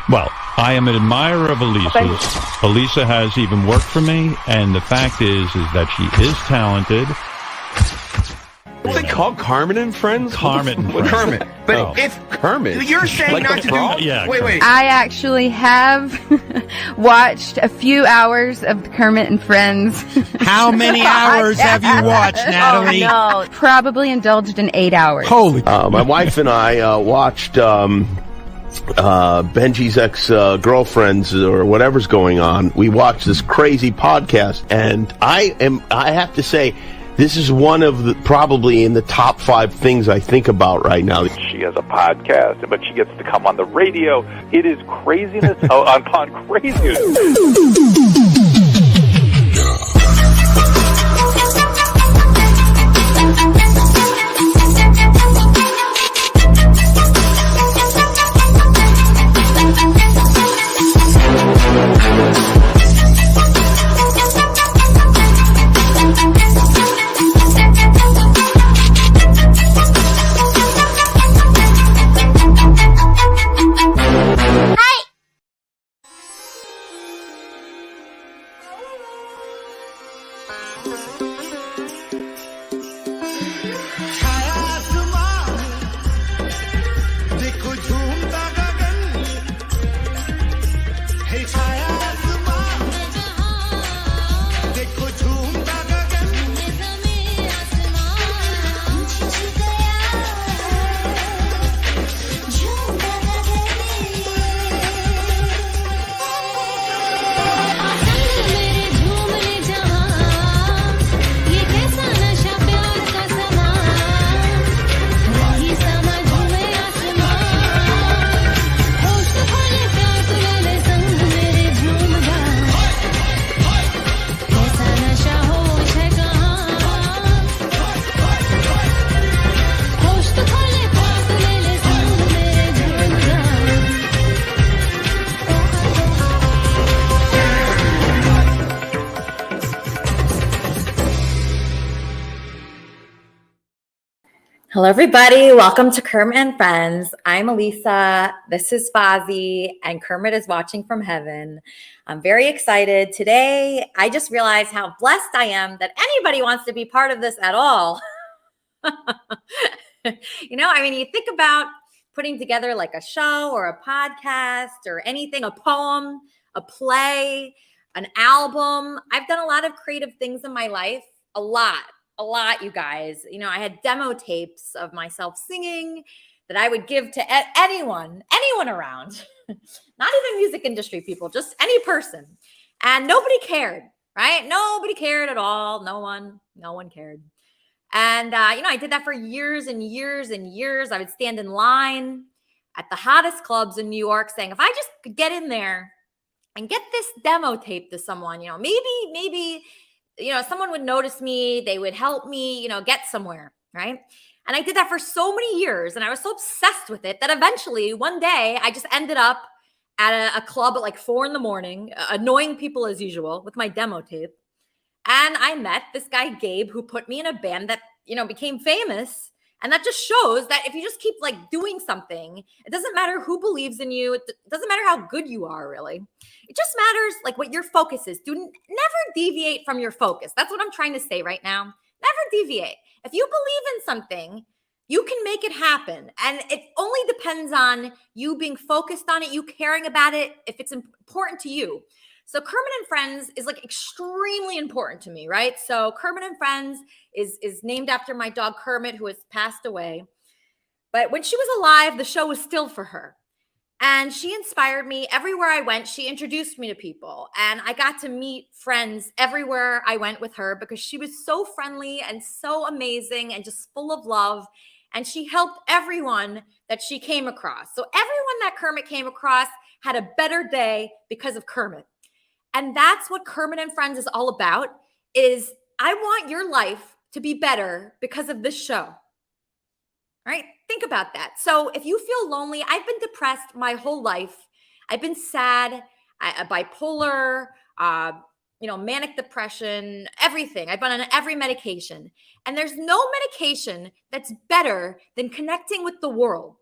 Well, I am an admirer of Elisa's. Elisa has even worked for me, and the fact is that she is talented. What's it called? Kermit and Friends? Kermit and Friends. Kermit. But if Kermit. You're saying like not to do... Yeah, wait. I actually have watched a few hours of Kermit and Friends. How many hours have you watched, Natalie? Oh, no. Probably indulged in 8 hours. Holy... My wife and I watched Benji's ex-girlfriends or whatever's going on. We watched this crazy podcast, and I have to say, this is one of the, probably in the top 5 things I think about right now. She has a podcast, but she gets to come on the radio. It is craziness upon craziness. Hello, everybody. Welcome to Kermit and Friends. I'm Elisa. This is Fozzie, and Kermit is watching from heaven. I'm very excited. Today, I just realized how blessed I am that anybody wants to be part of this at all. You think about putting together like a show or a podcast or anything, a poem, a play, an album. I've done a lot of creative things in my life, a lot, you guys. I had demo tapes of myself singing that I would give to anyone around, not even music industry people, just any person. And nobody cared, right? Nobody cared at all. No one cared. And, I did that for years and years and years. I would stand in line at the hottest clubs in New York saying, if I just could get in there and get this demo tape to someone, maybe someone would notice me, they would help me, get somewhere, right? And I did that for so many years, and I was so obsessed with it that eventually one day I just ended up at a club at like 4 a.m, annoying people as usual with my demo tape. And I met this guy, Gabe, who put me in a band that, became famous. And that just shows that if you just keep like doing something, it doesn't matter who believes in you. It doesn't matter how good you are, really. It just matters like what your focus is. Never deviate from your focus. That's what I'm trying to say right now. Never deviate. If you believe in something, you can make it happen. And it only depends on you being focused on it, you caring about it, if it's important to you. So Kermit and Friends is like extremely important to me, right? So Kermit and Friends is named after my dog Kermit, who has passed away. But when she was alive, the show was still for her. And she inspired me everywhere I went. She introduced me to people. And I got to meet friends everywhere I went with her because she was so friendly and so amazing and just full of love. And she helped everyone that she came across. So everyone that Kermit came across had a better day because of Kermit. And that's what Kermit and Friends is all about, is I want your life to be better because of this show. All right? Think about that. So if you feel lonely, I've been depressed my whole life. I've been sad, bipolar, manic depression, everything. I've been on every medication. And there's no medication that's better than connecting with the world.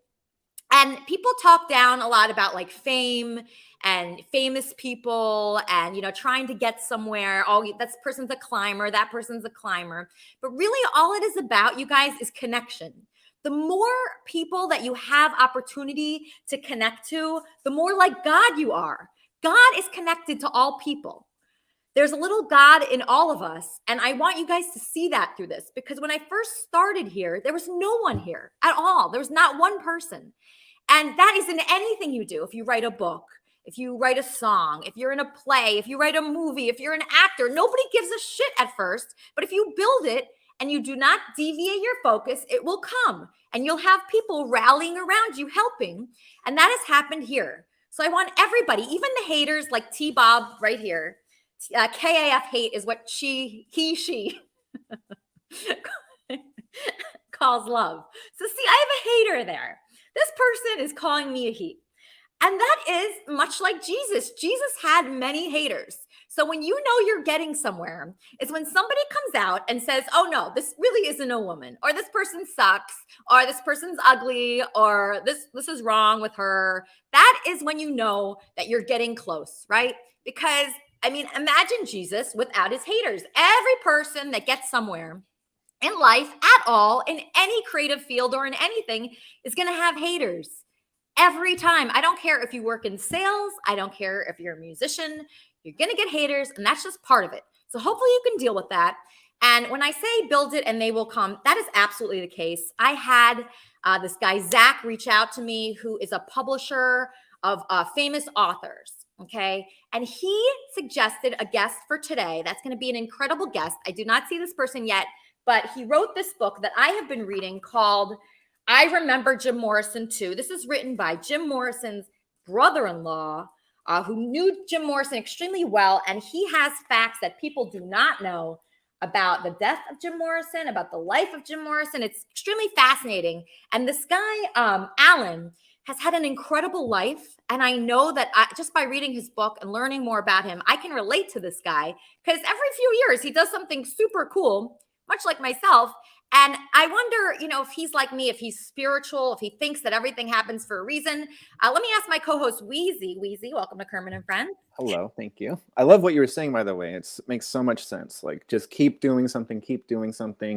And people talk down a lot about like fame and famous people and, trying to get somewhere. Oh, that person's a climber. That person's a climber. But really all it is about, you guys, is connection. The more people that you have opportunity to connect to, the more like God you are. God is connected to all people. There's a little God in all of us. And I want you guys to see that through this, because when I first started here, there was no one here at all. There was not one person. And that is in anything you do. If you write a book, if you write a song, if you're in a play, if you write a movie, if you're an actor, nobody gives a shit at first. But if you build it and you do not deviate your focus, it will come. And you'll have people rallying around you, helping. And that has happened here. So I want everybody, even the haters like T-Bob right here. KAF hate is what she calls love. So see, I have a hater there. This person is calling me a he. And that is much like Jesus. Jesus had many haters. So when you know you're getting somewhere, is when somebody comes out and says, oh no, this really isn't a woman, or this person sucks, or this person's ugly, or this is wrong with her. That is when you know that you're getting close, right? Because, I mean, imagine Jesus without his haters. Every person that gets somewhere in life at all, in any creative field or in anything, is going to have haters. Every time. I don't care if you work in sales. I don't care if you're a musician. You're going to get haters, and that's just part of it. So hopefully you can deal with that. And when I say build it and they will come, that is absolutely the case. I had this guy, Zach, reach out to me, who is a publisher of famous authors. Okay. And he suggested a guest for today. That's going to be an incredible guest. I do not see this person yet, but he wrote this book that I have been reading called I Remember Jim Morrison Too. This is written by Jim Morrison's brother-in-law, who knew Jim Morrison extremely well. And he has facts that people do not know about the death of Jim Morrison, about the life of Jim Morrison. It's extremely fascinating. And this guy, Alan, has had an incredible life. And I know that just by reading his book and learning more about him, I can relate to this guy, because every few years he does something super cool, much like myself. And I wonder, if he's like me, if he's spiritual, if he thinks that everything happens for a reason. Let me ask my co-host, Wheezy. Wheezy, welcome to Kermit and Friends. Hello, thank you. I love what you were saying, by the way. It makes so much sense. Like, just keep doing something,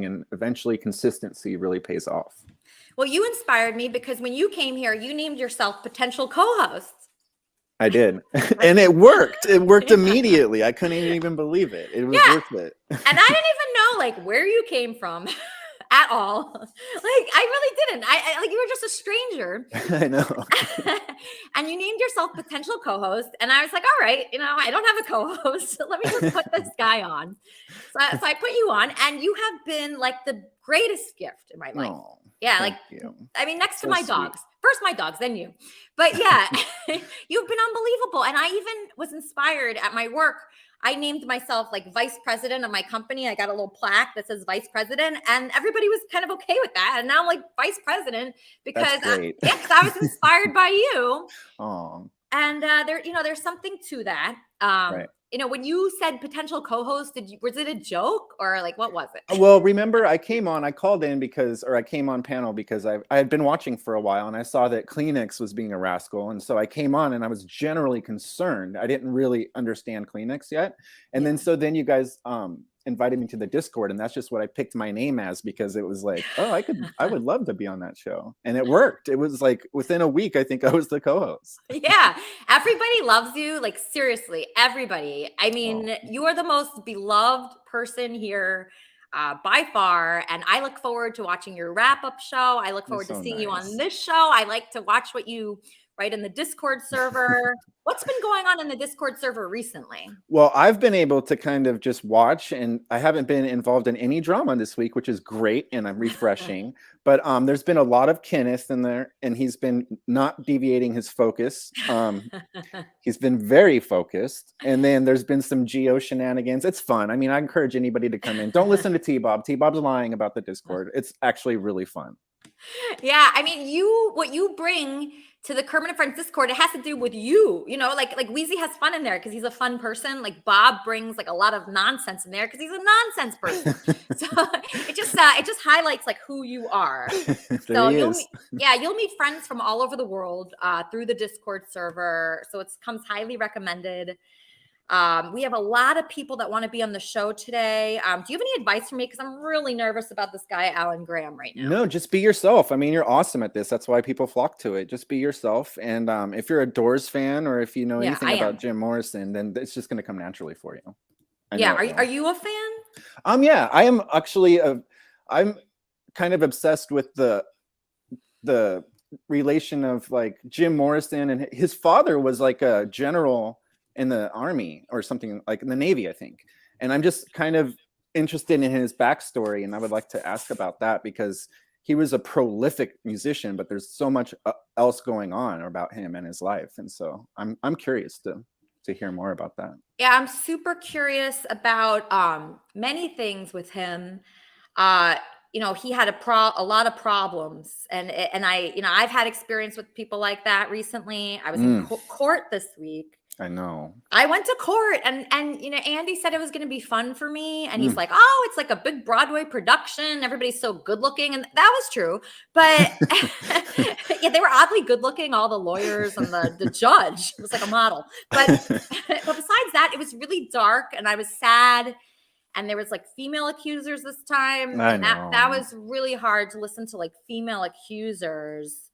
and eventually consistency really pays off. Well, you inspired me, because when you came here, you named yourself potential co-host. I did. And it worked. It worked immediately. I couldn't even believe it. It was worth it. And I didn't even know where you came from at all. I really didn't. I you were just a stranger. I know. And you named yourself potential co-host. And I was like, all right, I don't have a co-host. So let me just put this guy on. So I put you on, and you have been like the greatest gift in my life. Oh, yeah. you. I mean, next to So my sweet. dogs. First my dogs, then you. But yeah, you've been unbelievable. And I even was inspired at my work. I named myself vice president of my company. I got a little plaque that says vice president, and everybody was kind of okay with that. And now I'm vice president because I was inspired by you. Oh. And there's something to that. Right. When you said potential co-host, was it a joke, or what was it? Well, remember, I came on panel because I had been watching for a while, and I saw that Kleenex was being a rascal. And so I came on, and I was generally concerned. I didn't really understand Kleenex yet. And then you guys invited me to the Discord, and that's just what I picked my name as, because it was I would love to be on that show. And it worked. It was within a week, I think I was the co-host. Yeah. Everybody loves you. Seriously, everybody. I mean, you are the most beloved person here by far. And I look forward to watching your wrap-up show. I look forward to seeing you on this show. I like to watch what you write in the Discord server. What's been going on in the Discord server recently? Well, I've been able to kind of just watch, and I haven't been involved in any drama this week, which is great, and I'm refreshing. But there's been a lot of Kenneth in there, and he's been not deviating his focus. He's been very focused. And then there's been some Geo shenanigans. It's fun. I mean, I encourage anybody to come in. Don't listen to T-Bob. T-Bob's lying about the Discord. It's actually really fun. Yeah, I mean, what you bring to the Kermit and Friends Discord, it has to do with you. You know, like Weezy has fun in there because he's a fun person. Like Bob brings like a lot of nonsense in there because he's a nonsense person. So it just highlights like who you are. So you'll meet friends from all over the world through the Discord server. So it comes highly recommended. We have a lot of people that want to be on the show today. Do you have any advice for me? Because I'm really nervous about this guy, Alan Graham, right now. No, just be yourself. I mean, you're awesome at this. That's why people flock to it. Just be yourself. And if you're a Doors fan or if you know anything about Jim Morrison, then it's just going to come naturally for you. Are you a fan? Yeah, I am actually. I'm kind of obsessed with the relation of like Jim Morrison, and his father was like a general in the army or something, like in the Navy, I think. And I'm just kind of interested in his backstory, and I would like to ask about that because he was a prolific musician, but there's so much else going on about him and his life, and so I'm curious to hear more about that. Yeah, I'm super curious about many things with him. You know, he had a lot of problems, and I've had experience with people like that recently. I was in court this week. I know. I went to court and Andy said it was going to be fun for me. And he's like, oh, it's like a big Broadway production. Everybody's so good looking. And that was true. But yeah, they were oddly good looking. All the lawyers and the judge was like a model. But besides that, it was really dark and I was sad. And there was like female accusers this time. And that was really hard to listen to, like female accusers.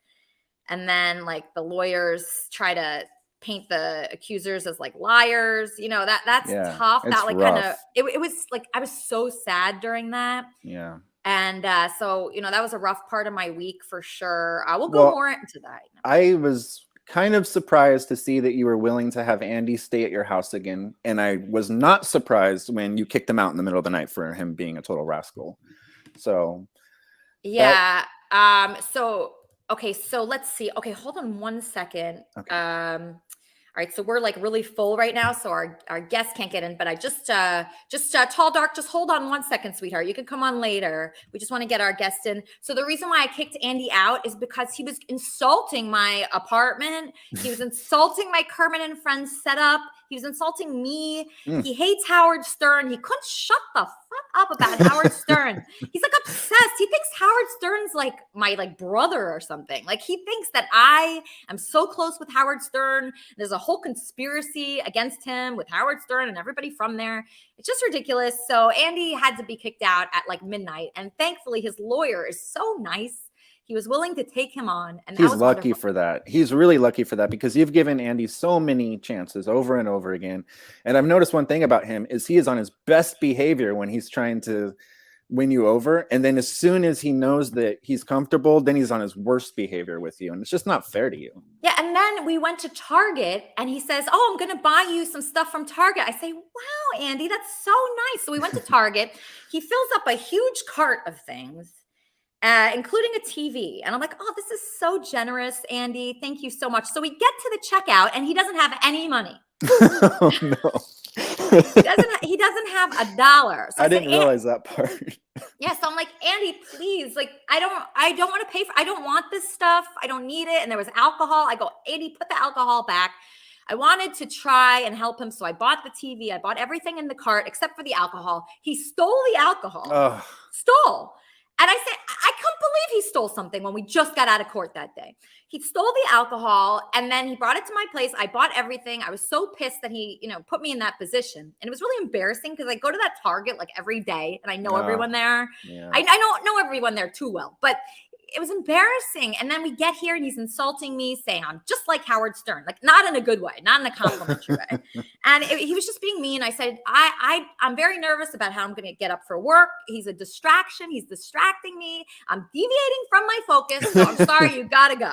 And then like the lawyers try to paint the accusers as like liars, that's tough. That like kind of it was like I was so sad during that. Yeah. And so that was a rough part of my week for sure. We'll go more into that. I was kind of surprised to see that you were willing to have Andy stay at your house again, and I was not surprised when you kicked him out in the middle of the night for him being a total rascal. So yeah. Okay, so let's see. Okay, hold on one second. Okay. All right, so we're like really full right now, so our guests can't get in. But I just Tall Dark, just hold on one second, sweetheart. You can come on later. We just want to get our guests in. So the reason why I kicked Andy out is because he was insulting my apartment. He was insulting my Kermit and Friends setup. He was insulting me. He hates Howard Stern. He couldn't shut the fuck up about Howard Stern. He's like obsessed. He thinks Howard Stern's like my like brother or something. Like he thinks that I am so close with Howard Stern. There's a whole conspiracy against him with Howard Stern and everybody from there. It's just ridiculous. So Andy had to be kicked out at like midnight. And thankfully his lawyer is so nice. He was willing to take him on. And he's lucky for that. He's really lucky for that because you've given Andy so many chances over and over again. And I've noticed one thing about him is he is on his best behavior when he's trying to win you over. And then as soon as he knows that he's comfortable, then he's on his worst behavior with you. And it's just not fair to you. Yeah. And then we went to Target and he says, oh, I'm going to buy you some stuff from Target. I say, wow, Andy, that's so nice. So we went to Target. He fills up a huge cart of things. Including a TV. And I'm like, oh, this is so generous, Andy. Thank you so much. So we get to the checkout and he doesn't have any money. Oh, no. He doesn't have $1. So I didn't realize that part. Yeah. So I'm like, Andy, please, like, I don't want to pay for, I don't want this stuff. I don't need it. And there was alcohol. I go, Andy, put the alcohol back. I wanted to try and help him. So I bought the TV. I bought everything in the cart except for the alcohol. He stole the alcohol. Stole. And I said, I can't believe he stole something when we just got out of court that day. He stole the alcohol and then he brought it to my place. I bought everything. I was so pissed that he, put me in that position. And it was really embarrassing because I go to that Target like every day and I know everyone there. Yeah. I don't know everyone there too well, but it was embarrassing. And then we get here and he's insulting me, saying I'm just like Howard Stern, like not in a good way, not in a complimentary way. And he was just being mean. I said, I'm very nervous about how I'm going to get up for work. He's a distraction. He's distracting me. I'm deviating from my focus. So I'm sorry, you got to go.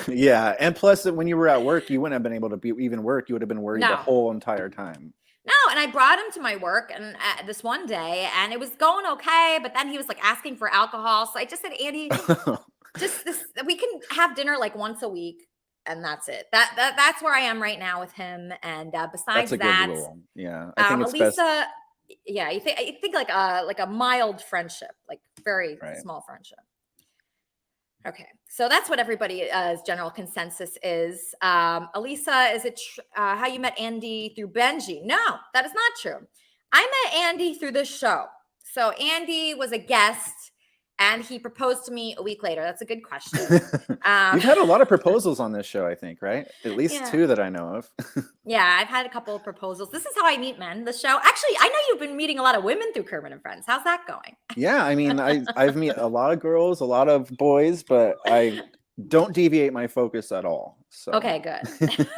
Yeah. And plus when you were at work, you wouldn't have been able to even work. You would have been worried the whole entire time. No, and I brought him to my work and this one day, and it was going okay. But then he was like asking for alcohol, so I just said, Andy, we can have dinner like once a week, and that's it. That's where I am right now with him. And besides that, good rule. Yeah, I think it's Lisa, best. Yeah, you think like a mild friendship, like very small friendship. Okay, so that's what everybody's general consensus is. Elisa, is it how you met Andy through Benji? No, that is not true. I met Andy through this show. So Andy was a guest, and he proposed to me a week later. That's a good question. You've had a lot of proposals on this show, I think, right? At least Yeah. 2 that I know of. Yeah, I've had a couple of proposals. This is how I meet men. The show. Actually, I know you've been meeting a lot of women through Kermit and Friends. How's that going? Yeah, I mean, I've met a lot of girls, a lot of boys, but I don't deviate my focus at all. So Okay, good.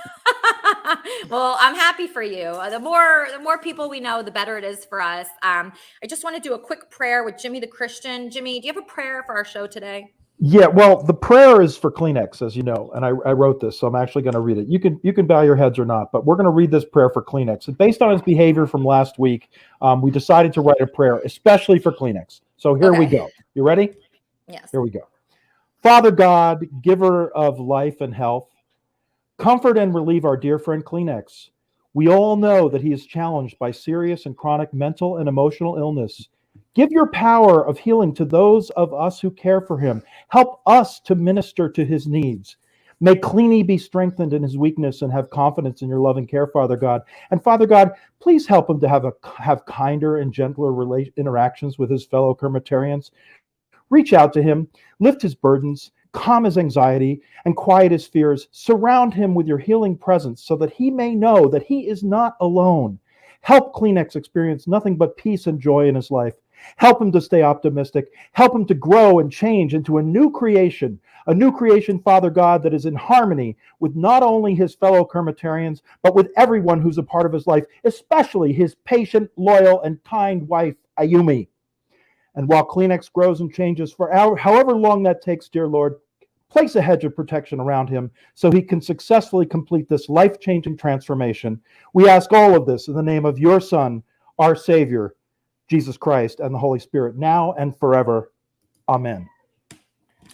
Well, I'm happy for you. The more people we know, the better it is for us. I just want to do a quick prayer with Jimmy the Christian. Jimmy, do you have a prayer for our show today? Yeah, well, the prayer is for Kleenex, as you know, and I wrote this, so I'm actually going to read it. You can bow your heads or not, but we're going to read this prayer for Kleenex. And based on his behavior from last week, we decided to write a prayer, especially for Kleenex. So here we go. You ready? Yes. Here we go. Father God, giver of life and health, comfort and relieve our dear friend Kleenex. We all know that he is challenged by serious and chronic mental and emotional illness. Give your power of healing to those of us who care for him. Help us to minister to his needs. May Kleenie be strengthened in his weakness and have confidence in your loving care, Father God. And Father God, please help him to have kinder and gentler interactions with his fellow Kermitarians. Reach out to him, lift his burdens, calm his anxiety, and quiet his fears. Surround him with your healing presence so that he may know that he is not alone. Help Kleenex experience nothing but peace and joy in his life. Help him to stay optimistic. Help him to grow and change into a new creation, Father God, that is in harmony with not only his fellow Kermitarians, but with everyone who's a part of his life, especially his patient, loyal, and kind wife, Ayumi. And while Kleenex grows and changes for however long that takes, dear Lord, place a hedge of protection around him so he can successfully complete this life-changing transformation. We ask all of this in the name of your Son, our Savior, Jesus Christ, and the Holy Spirit, now and forever. Amen.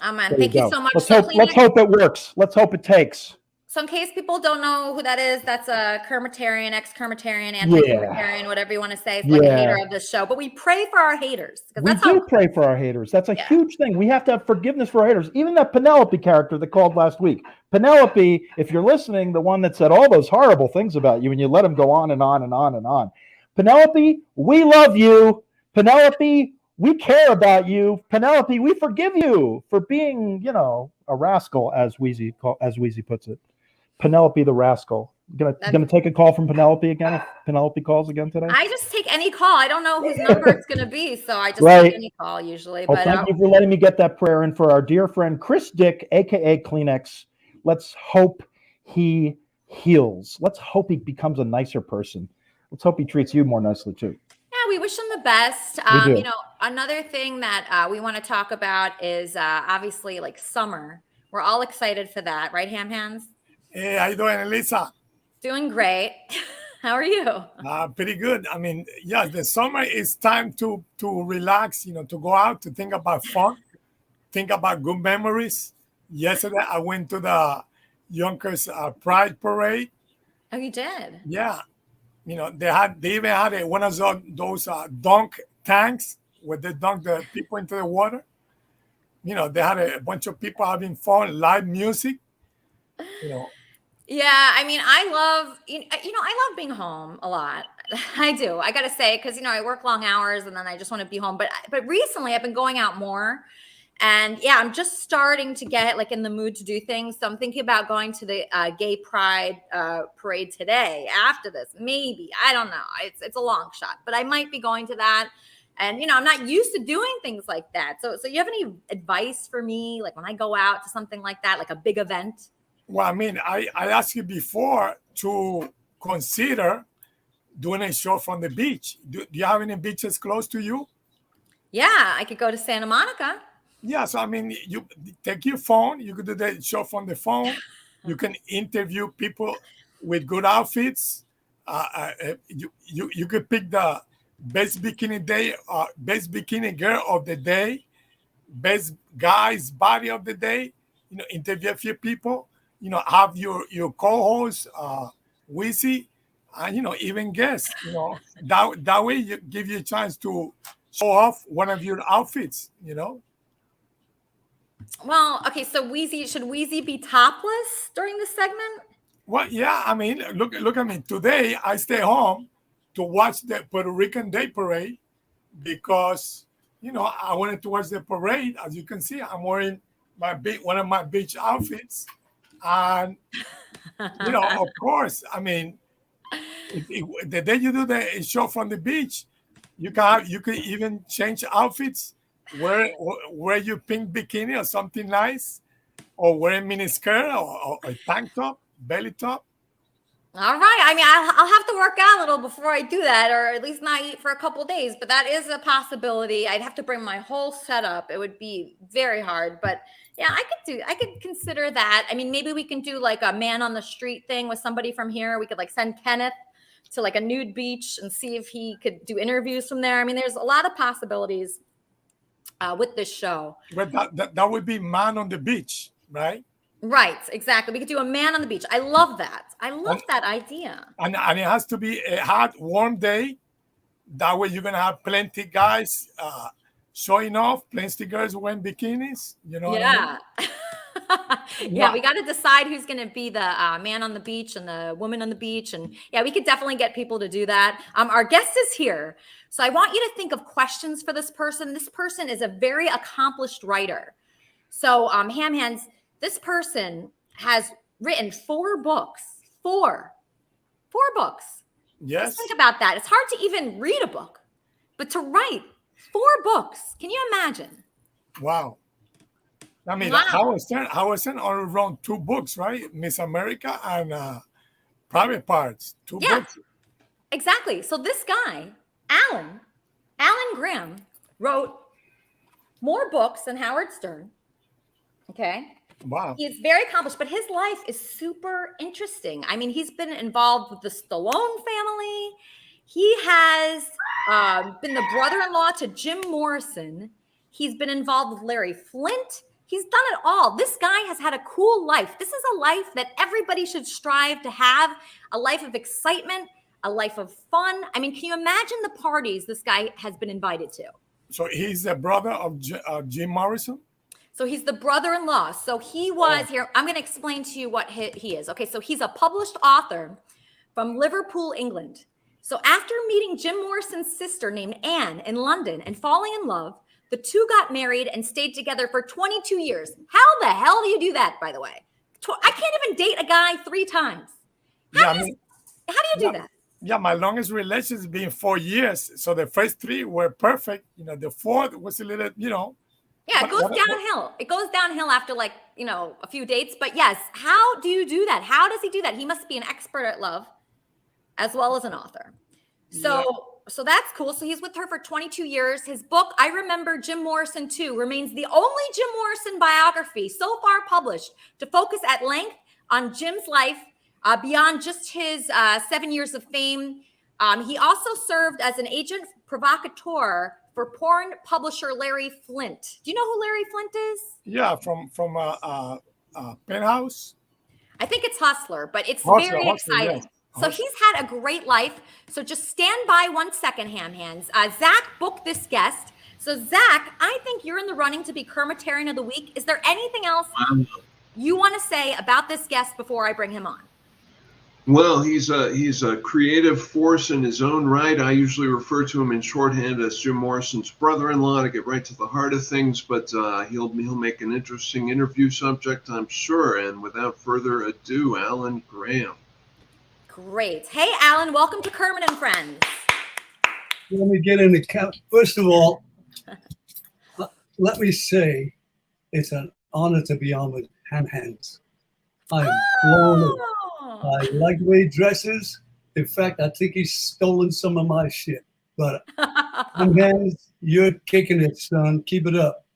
Amen. Thank you so much. Let's hope it works. Let's hope it takes. So in case people don't know who that is, that's a Kermitarian, ex-Kermitarian, anti-Kermitarian, whatever you want to say. It's like a hater of this show. But we pray for our haters. We do pray for our haters. That's a huge thing. We have to have forgiveness for our haters. Even that Penelope character that called last week. Penelope, if you're listening, the one that said all those horrible things about you and you let him go on and on and on and on. Penelope, we love you. Penelope, we care about you. Penelope, we forgive you for being, a rascal, as Wheezy puts it. Penelope the rascal. Gonna take a call from Penelope again if Penelope calls again today? I just take any call. I don't know whose number it's going to be, so I just take any call usually. Well, thank you for letting me get that prayer in for our dear friend Chris Dick, a.k.a. Kleenex. Let's hope he heals. Let's hope he becomes a nicer person. Let's hope he treats you more nicely, too. Yeah, we wish him the best. Another thing that we want to talk about is obviously like summer. We're all excited for that, right, Ham Hands? Hey, how you doing, Elisa? Doing great. How are you? Pretty good. I mean, yeah, the summer is time to relax, to go out, to think about fun, think about good memories. Yesterday, I went to the Yonkers Pride Parade. Oh, you did? Yeah. They even had one of those dunk tanks where they dunk the people into the water. They had a bunch of people having fun, live music. Yeah, I mean, I love being home a lot. I do. I got to say, because, I work long hours and then I just want to be home. But recently I've been going out more. And yeah, I'm just starting to get like in the mood to do things. So I'm thinking about going to the gay pride parade today after this. Maybe. I don't know. It's a long shot, but I might be going to that. And, I'm not used to doing things like that. So you have any advice for me? Like when I go out to something like that, like a big event? Well, I mean, I asked you before to consider doing a show from the beach. Do you have any beaches close to you? Yeah, I could go to Santa Monica. Yeah, so I mean, you take your phone. You could do the show from the phone. You can interview people with good outfits. You could pick the best bikini girl of the day, best guy's body of the day. Interview a few people. Have your co-host, Wheezy, and, even guests, that way you give you a chance to show off one of your outfits, Well, okay, so should Wheezy be topless during this segment? Well, yeah, I mean, look at me. Today, I stay home to watch the Puerto Rican Day Parade because, I wanted to watch the parade. As you can see, I'm wearing one of my beach outfits. And, of course, I mean, the day you do the show from the beach, you can even change outfits, wear your pink bikini or something nice, or wear a mini skirt or a tank top, belly top. All right. I mean, I'll have to work out a little before I do that, or at least not eat for a couple days. But that is a possibility. I'd have to bring my whole setup. It would be very hard. But yeah, I could consider that. I mean, maybe we can do like a man on the street thing with somebody from here. We could like send Kenneth to like a nude beach and see if he could do interviews from there. I mean, there's a lot of possibilities with this show. But that would be man on the beach, right? Right, exactly. We could do a man on the beach. I love that. I love that idea. And it has to be a hot, warm day. That way you're going to have plenty guys showing off, plenty girls wearing bikinis. You know Yeah. what I mean? Yeah, we got to decide who's going to be the man on the beach and the woman on the beach. And yeah, we could definitely get people to do that. Our guest is here. So I want you to think of questions for this person. This person is a very accomplished writer. So Ham Hands, this person has written 4 books. 4 books. Yes. Just think about that. It's hard to even read a book, but to write 4 books. Can you imagine? Wow. I mean, Wow. Howard Stern only wrote 2 books, right? Miss America and Private Parts. 2 books. Exactly. So this guy, Alan Graham, wrote more books than Howard Stern. Okay. Wow. He is very accomplished, but his life is super interesting. I mean, he's been involved with the Stallone family. He has been the brother-in-law to Jim Morrison. He's been involved with Larry Flint. He's done it all. This guy has had a cool life. This is a life that everybody should strive to have, a life of excitement, a life of fun. I mean, can you imagine the parties this guy has been invited to? So he's the brother of Jim Morrison? So he's the brother-in-law. So he was here. I'm going to explain to you what he is. Okay, so he's a published author from Liverpool, England. So after meeting Jim Morrison's sister named Anne in London and falling in love, the two got married and stayed together for 22 years. How the hell do you do that, by the way? I can't even date a guy 3 times. How do you do that? Yeah, my longest relationship has been 4 years. So the first 3 were perfect. The 4th was a little, Yeah, it goes downhill. It goes downhill after a few dates. But yes, how do you do that? How does he do that? He must be an expert at love as well as an author. So that's cool. So he's with her for 22 years. His book, I Remember Jim Morrison Too, remains the only Jim Morrison biography so far published to focus at length on Jim's life beyond just his 7 years of fame. He also served as an agent provocateur for porn publisher Larry Flint. Do you know who Larry Flint is? Yeah, from Penthouse. I think it's Hustler, but it's Hustler, very exciting. Yes. So he's had a great life. So just stand by 1 second, Ham Hands. Zach booked this guest. So Zach, I think you're in the running to be Kermitarian of the Week. Is there anything else you want to say about this guest before I bring him on? Well, he's a creative force in his own right. I usually refer to him in shorthand as Jim Morrison's brother-in-law to get right to the heart of things, but he'll make an interesting interview subject, I'm sure. And without further ado, Alan Graham. Great. Hey, Alan, welcome to Kermit and Friends. Let me get into count. First of all, let me say it's an honor to be on with Ham Hands. I'm blown away. I like the way he dresses. In fact, I think he's stolen some of my shit. But Ham Hands, you're kicking it, son. Keep it up.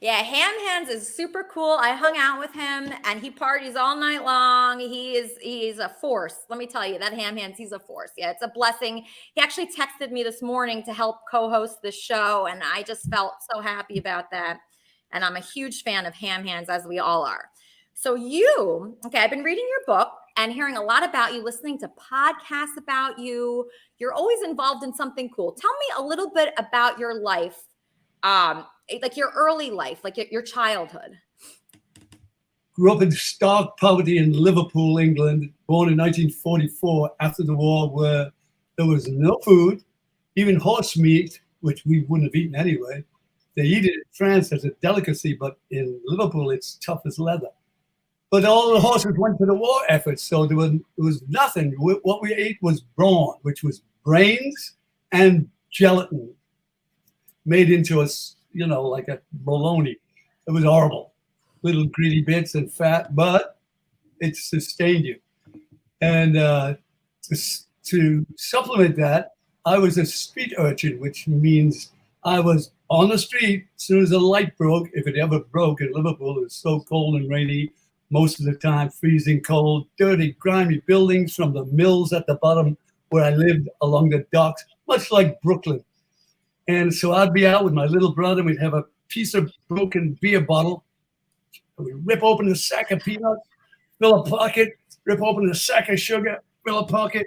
Yeah, Ham Hands is super cool. I hung out with him, and he parties all night long. He's a force. Let me tell you, that Ham Hands, he's a force. Yeah, it's a blessing. He actually texted me this morning to help co-host this show, and I just felt so happy about that. And I'm a huge fan of Ham Hands, as we all are. So I've been reading your book and hearing a lot about you, listening to podcasts about you. You're always involved in something cool. Tell me a little bit about your life like your early life, like your childhood? Grew up in stark poverty in Liverpool, England, born in 1944 after the war, where there was no food, even horse meat, which we wouldn't have eaten anyway. They eat it in France as a delicacy, but in Liverpool, it's tough as leather. But all the horses went to the war effort, so there was nothing. What we ate was brawn, which was brains and gelatin made into a, like a bologna. It was horrible. Little greedy bits and fat, but it sustained you. And to supplement that, I was a street urchin, which means I was on the street as soon as the light broke. If it ever broke in Liverpool, it was so cold and rainy most of the time, freezing cold, dirty, grimy buildings from the mills at the bottom where I lived along the docks, much like Brooklyn. And so I'd be out with my little brother. We'd have a piece of broken beer bottle. We'd rip open a sack of peanuts, fill a pocket, rip open a sack of sugar, fill a pocket,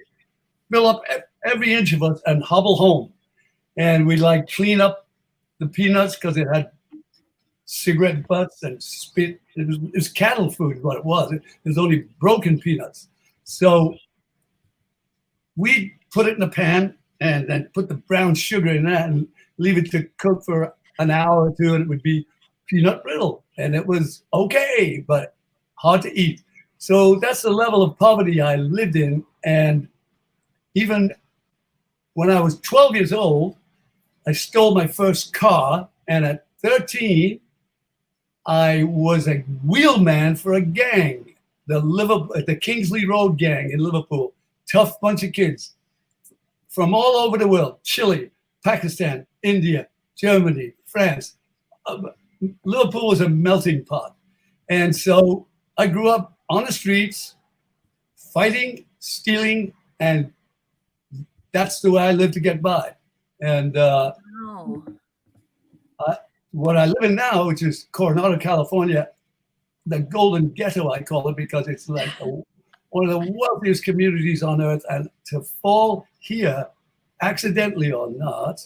fill up every inch of us and hobble home. And we'd like clean up the peanuts because it had cigarette butts and spit. It was cattle food is what it was. It was only broken peanuts. So we put it in a pan and then put the brown sugar in that and leave it to cook for an hour or two, and it would be peanut brittle. And it was okay, but hard to eat. So that's the level of poverty I lived in. And even when I was 12 years old, I stole my first car. And at 13, I was a wheelman for a gang, the Kingsley Road gang in Liverpool. Tough bunch of kids from all over the world: Chile, Pakistan, India, Germany, France. Liverpool was a melting pot. And so I grew up on the streets, fighting, stealing, and that's the way I lived to get by. And what I live in now, which is Coronado, California, the Golden Ghetto, I call it, because it's like one of the wealthiest communities on earth. And to fall here, accidentally or not,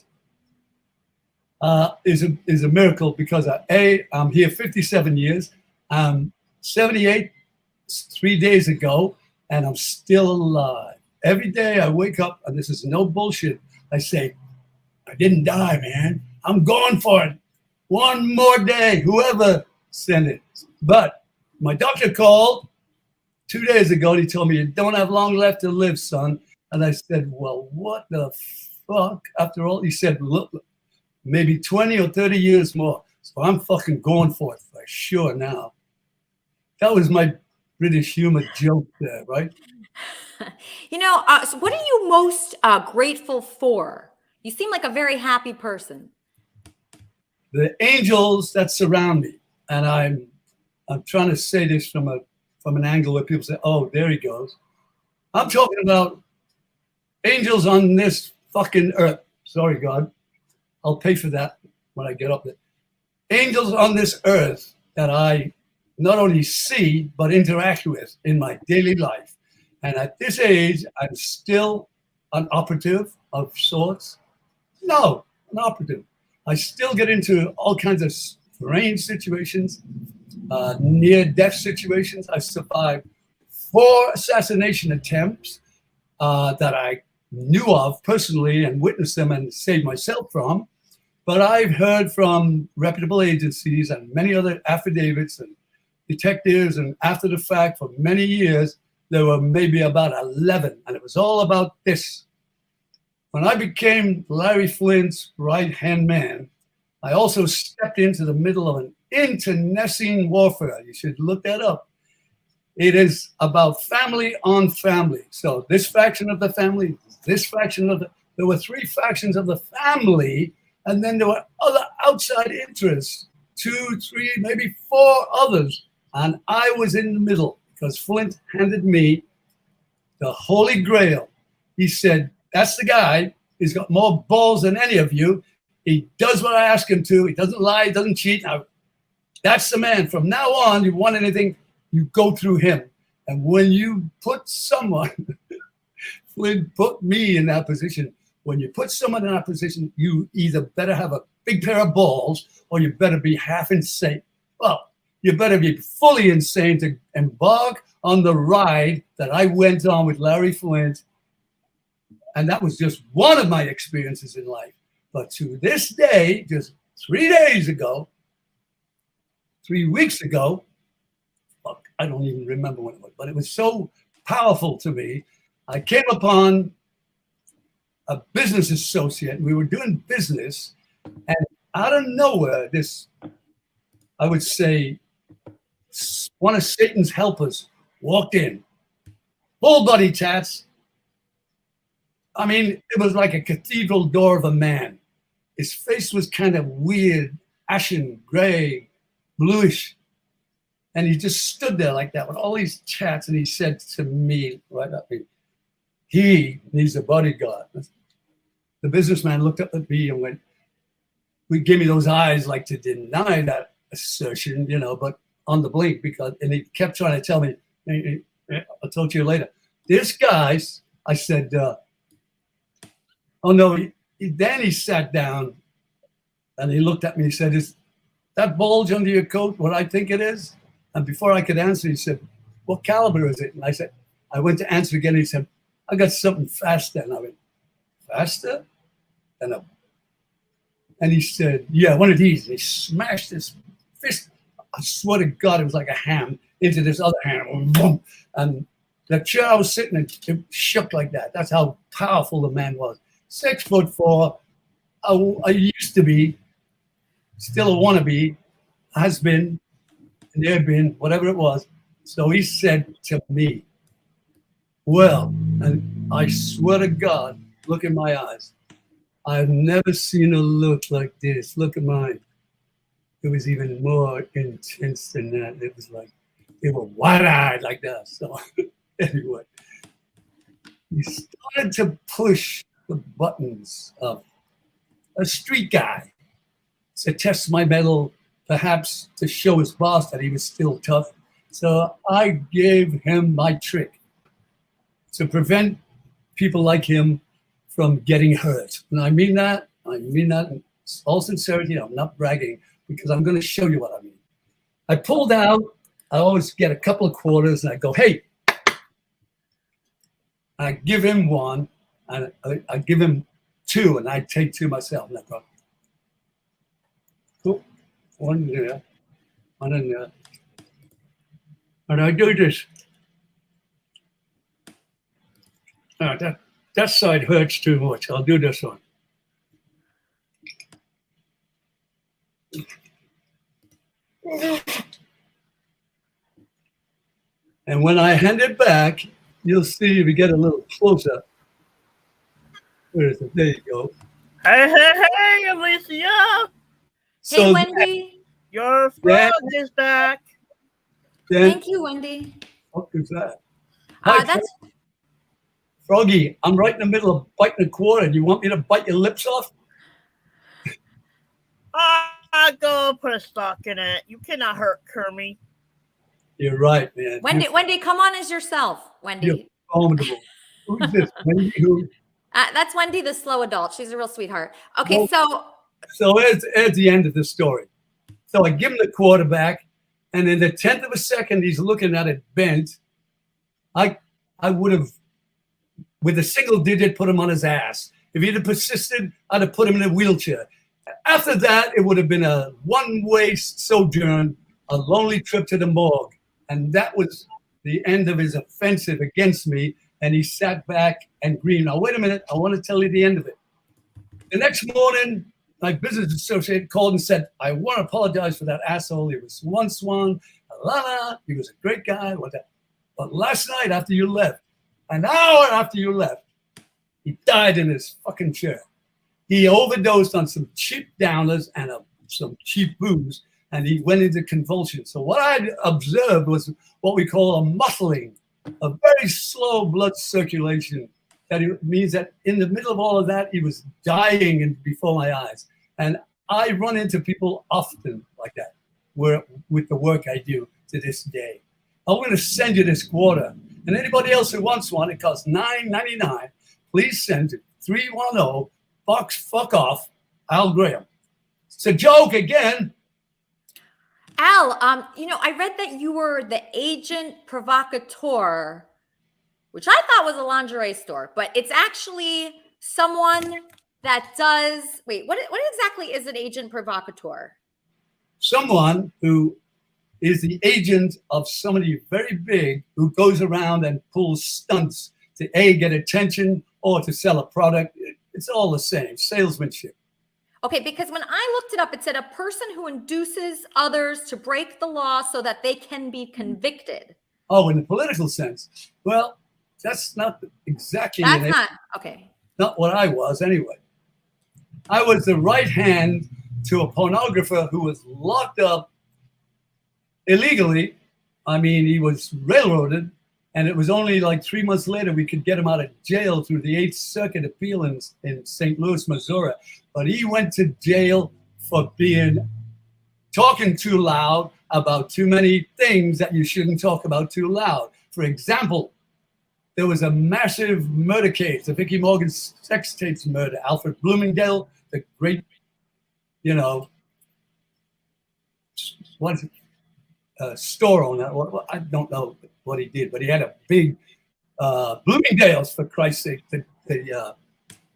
is a miracle, because I'm here 57 years. I'm 78 3 days ago, and I'm still alive. Every day I wake up, and this is no bullshit, I say, I didn't die, man. I'm going for it. One more day, whoever sent it. But my doctor called 2 days ago, and he told me, you don't have long left to live, son. And I said, well, what the fuck? After all, he said, look, maybe 20 or 30 years more. So I'm fucking going for it for sure now. That was my British humor joke there, right? So what are you most grateful for? You seem like a very happy person. The angels that surround me. And I'm trying to say this from an angle where people say, oh, there he goes. I'm talking about angels on this fucking earth. Sorry, God. I'll pay for that when I get up there. Angels on this earth that I not only see, but interact with in my daily life. And at this age, I'm still an operative of sorts. No, an operative. I still get into all kinds of strange situations, near-death situations. I survived 4 assassination attempts that I knew of personally and witnessed them and saved myself from. But I've heard from reputable agencies and many other affidavits and detectives, and after the fact, for many years, there were maybe about 11, and it was all about this. When I became Larry Flint's right-hand man, I also stepped into the middle of an internecine warfare. You should look that up. It is about family on family. So this faction of the family, this faction of there were 3 factions of the family, and then there were other outside interests, 2, 3, maybe 4 others. And I was in the middle because Flint handed me the Holy Grail. He said, that's the guy. He's got more balls than any of you. He does what I ask him to. He doesn't lie. He doesn't cheat. Now, that's the man. From now on, you want anything, you go through him. And when you put someone, Flint put me in that position. When you put someone in that position, you either better have a big pair of balls, or you better be half insane. Well, you better be fully insane to embark on the ride that I went on with Larry Flint. And that was just one of my experiences in life. But to this day, just 3 days ago, 3 weeks ago, fuck, I don't even remember when it was, but it was so powerful to me. I came upon a business associate. We were doing business, and out of nowhere, this, I would say, one of Satan's helpers walked in, full body tats. I mean, it was like a cathedral door of a man. His face was kind of weird, ashen, gray, bluish. And he just stood there like that with all these tats. And he said to me, right up me, he needs a bodyguard. The businessman looked up at me and went, we gave me those eyes like to deny that assertion, you know, but on the blink, because, and he kept trying to tell me, hey, I'll talk to you later. This guy's, I said, oh no, then he sat down and he looked at me and he said, is that bulge under your coat what I think it is? And before I could answer, he said, what caliber is it? And I said, I went to answer again. He said, I got something faster. And I went, faster? And he said, yeah, one of these. And he smashed his fist, I swear to God, it was like a ham, into this other ham. And the chair I was sitting in, it shook like that. That's how powerful the man was. 6'4". I used to be, still a wannabe, has been, and there been, whatever it was. So he said to me, well, and I swear to God, look in my eyes. I've never seen a look like this. Look at mine. It was even more intense than that. It was like, they were wide-eyed like that. So anyway, he started to push the buttons of a street guy to test my mettle, perhaps to show his boss that he was still tough. So I gave him my trick to prevent people like him from getting hurt. And I mean that in all sincerity. I'm not bragging, because I'm going to show you what I mean. I pulled out, I always get a couple of quarters and I go, hey, I give him one, and I give him two, and I take two myself. And I go, cool, one there, one in there. And I do this. That side hurts too much. I'll do this one. And when I hand it back, you'll see if you get a little closer. Where is it? There you go. Hey, Alicia. So hey, Wendy. Your frog is back. Thank you, Wendy. What is that? That's Froggy, I'm right in the middle of biting a quarter. Do you want me to bite your lips off? I'll go put a stock in it. You cannot hurt Kermit. You're right, man. Wendy, come on as yourself, Wendy. You're formidable. Who's this? Wendy, who? That's Wendy, the slow adult. She's a real sweetheart. Okay, so there's the end of the story. So I give him the quarterback, and in the 10th of a second, he's looking at it bent. I would have, with a single digit, put him on his ass. If he'd have persisted, I'd have put him in a wheelchair. After that, it would have been a one-way sojourn, a lonely trip to the morgue. And that was the end of his offensive against me. And he sat back and grieved. Now, wait a minute. I want to tell you the end of it. The next morning, my business associate called and said, I want to apologize for that asshole. He was one swan. He was a great guy. But last night after you left, an hour after you left, he died in his fucking chair. He overdosed on some cheap downers and some cheap booze, and he went into convulsions. So what I observed was what we call a muffling, a very slow blood circulation. That means that in the middle of all of that, he was dying before my eyes. And I run into people often like that, with the work I do to this day. I'm going to send you this quarter. And anybody else who wants one, it costs $9.99. Please send it 310 Box Fuck Off, Al Graham. It's a joke again. Al, I read that you were the agent provocateur, which I thought was a lingerie store, but it's actually someone that does. Wait, what exactly is an agent provocateur? Someone who is the agent of somebody very big who goes around and pulls stunts to get attention or to sell a product. It's all the same, salesmanship. Okay, because when I looked it up, it said a person who induces others to break the law so that they can be convicted. Oh, in the political sense. Well, that's not exactly. That's not, okay. Not what I was anyway. I was the right hand to a pornographer who was locked up illegally. I mean, he was railroaded, and it was only like 3 months later we could get him out of jail through the 8th Circuit appeal in St. Louis, Missouri. But he went to jail for talking too loud about too many things that you shouldn't talk about too loud. For example, there was a massive murder case, the Vicki Morgan sex tapes murder. Alfred Bloomingdale, the great, store owner. I don't know what he did, but he had a big Bloomingdale's, for Christ's sake, the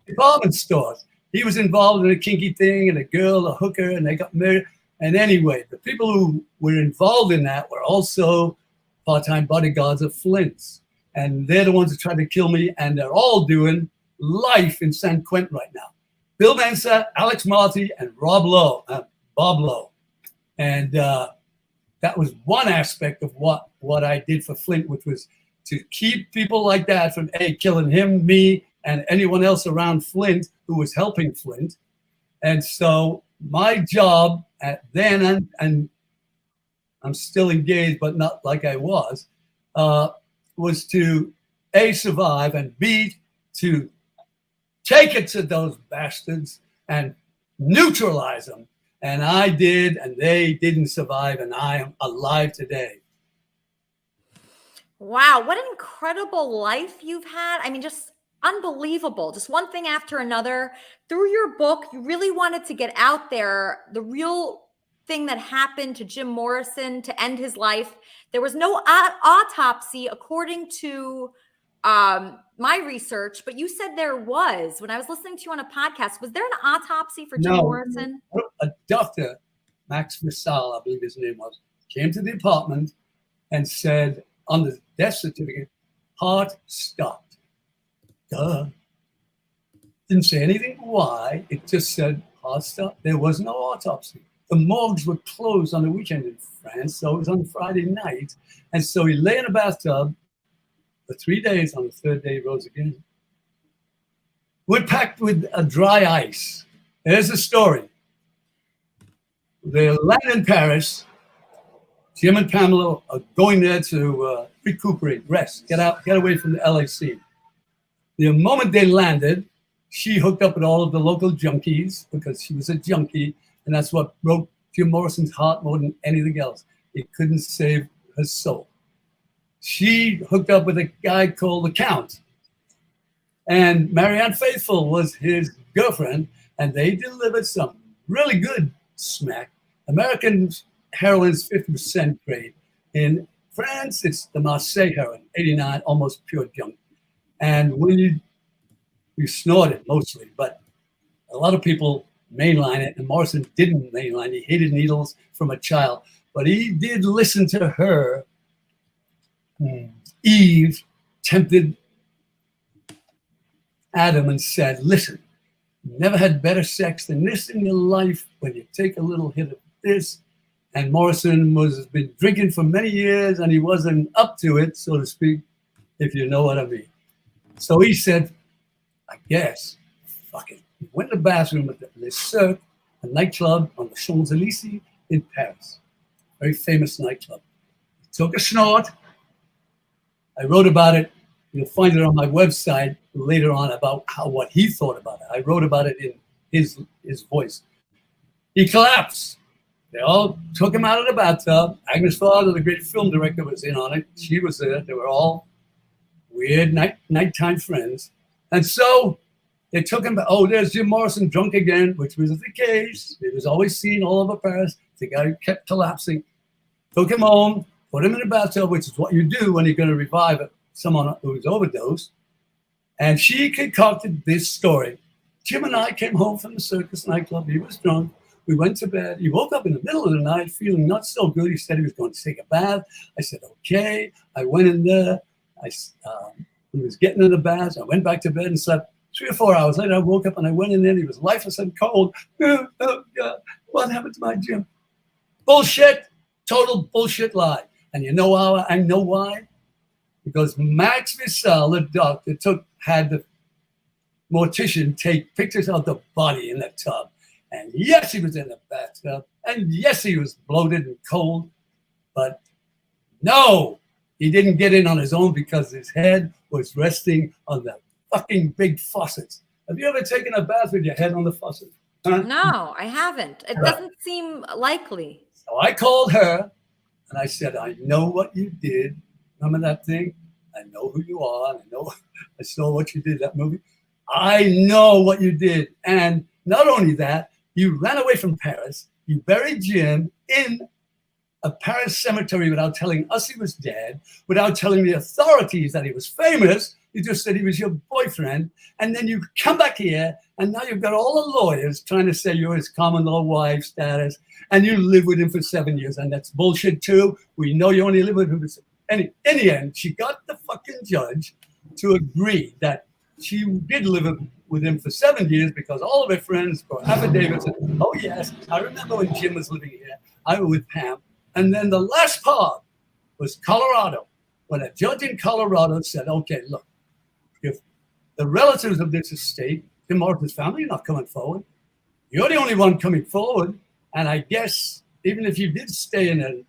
department stores. He was involved in a kinky thing, and a girl, a hooker, and they got married. And anyway, the people who were involved in that were also part-time bodyguards of Flint's. And they're the ones who tried to kill me, and they're all doing life in San Quentin right now. Bill Mensa, Alex Marty, and Bob Lowe. And that was one aspect of what I did for Flint, which was to keep people like that from killing him, me, and anyone else around Flint who was helping Flint. And so my job then, and I'm still engaged, but not like I was to A, survive, and B, to take it to those bastards and neutralize them. And I did, and they didn't survive, and I am alive today. Wow, what an incredible life you've had. I mean, just unbelievable. Just one thing after another. Through your book, you really wanted to get out there the real thing that happened to Jim Morrison to end his life. There was no autopsy, according to my research, but you said there was. When I was listening to you on a podcast, was there an autopsy for Jim Morrison? A doctor, Max Visal, I believe his name was, came to the apartment and said on the death certificate, heart stopped. Duh. Didn't say anything why. It just said heart stopped. There was no autopsy. The morgues were closed on the weekend in France, so it was on Friday night. And so he lay in a bathtub for 3 days. On the third day, he rose again. We're packed with a dry ice. There's a story. They land in Paris. Jim and Pamela are going there to recuperate, rest, get away from the LAC. The moment they landed, she hooked up with all of the local junkies because she was a junkie, and that's what broke Jim Morrison's heart more than anything else. It couldn't save her soul. She hooked up with a guy called the Count, and Marianne Faithfull was his girlfriend, and they delivered some really good smack. American heroin's 50% grade. In France, it's the Marseille heroin, 89, almost pure junk. And when you snort it mostly, but a lot of people mainline it, and Morrison didn't mainline. He hated needles from a child, but he did listen to her. Eve tempted Adam and said, listen, you never had better sex than this in your life when you take a little hit of this. And Morrison has been drinking for many years, and he wasn't up to it, so to speak, if you know what I mean. So he said, I guess, fuck it. He went to the bathroom at Le Cirque, a nightclub on the Champs-Élysées in Paris. Very famous nightclub. He took a snort. I wrote about it. You'll find it on my website later on about what he thought about it. I wrote about it in his voice. He collapsed. They all took him out of the bathtub. Agnes Varda, the great film director, was in on it. She was there. They were all weird nighttime friends. And so They took him. Oh, there's Jim Morrison drunk again, which was the case. It was always seen all over Paris. The guy kept collapsing. Took him home, put him in a bathtub, which is what you do when you're going to revive someone who's overdosed. And she concocted this story. Jim and I came home from the circus nightclub. He was drunk. We went to bed. He woke up in the middle of the night feeling not so good. He said he was going to take a bath. I said, okay. I went in there. He was getting in the bath. I went back to bed and slept. 3 or 4 hours later, I woke up and I went in there. And he was lifeless and cold. Oh, God. What happened to my Jim? Bullshit. Total bullshit lie. And you know how I know why? Because Max Vissel, the doctor, had the mortician take pictures of the body in the tub. And yes, he was in the bathtub. And yes, he was bloated and cold. But no, he didn't get in on his own because his head was resting on the fucking big faucets. Have you ever taken a bath with your head on the faucet? Huh? No, I haven't. It doesn't seem likely. So I called her and I said, I know what you did. Remember that thing? I know who you are. I saw what you did, that movie. I know what you did. And not only that, you ran away from Paris. You buried Jim in a Paris cemetery without telling us he was dead, without telling the authorities that he was famous. You just said he was your boyfriend. And then you come back here, and now you've got all the lawyers trying to say you're his common law wife status, and you live with him for 7 years. And that's bullshit, too. We know you only live with him for 7 years. In the end, she got the fucking judge to agree that she did live with him for 7 years because all of her friends were affidavits. And, oh, yes, I remember when Jim was living here. I was with Pam. And then the last part was Colorado, when a judge in Colorado said, okay, look, if the relatives of this estate, Tim Morrison's family, are not coming forward, you're the only one coming forward. And I guess even if you did stay in a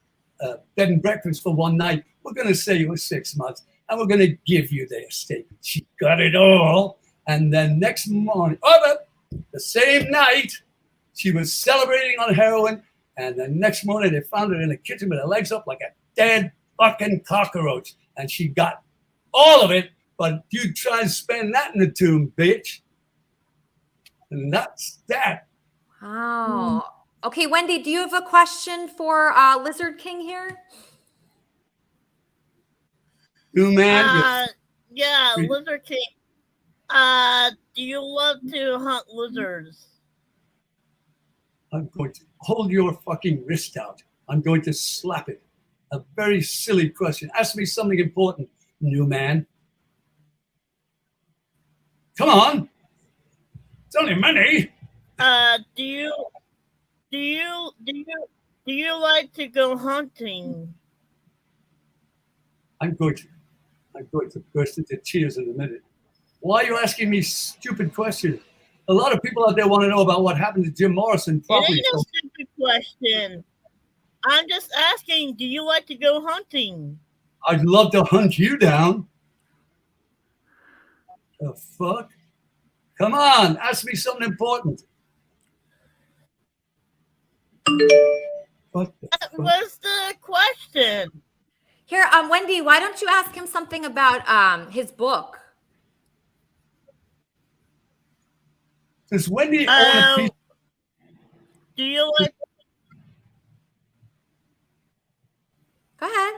bed and breakfast for one night, we're going to say you were 6 months, and we're going to give you the estate. She got it all. And then next morning, the same night, she was celebrating on heroin. And the next morning, they found her in the kitchen with her legs up like a dead fucking cockroach. And she got all of it, but you try and spend that in the tomb, bitch. And that's that. Wow. Okay, Wendy, do you have a question for Lizard King here? You man. Yeah, Lizard King. Do you love to hunt lizards? I'm going to hold your fucking wrist out. I'm going to slap it. A very silly question. Ask me something important, new man. Come on. It's only money. Do you like to go hunting? I'm going to burst into tears in a minute. Why are you asking me stupid questions? A lot of people out there want to know about what happened to Jim Morrison. It ain't a stupid question. I'm just asking, do you like to go hunting? I'd love to hunt you down. The fuck? Come on, ask me something important. What the That was the question. Here, Wendy, why don't you ask him something about his book? Does Wendy own a piece? Do you like? Go ahead.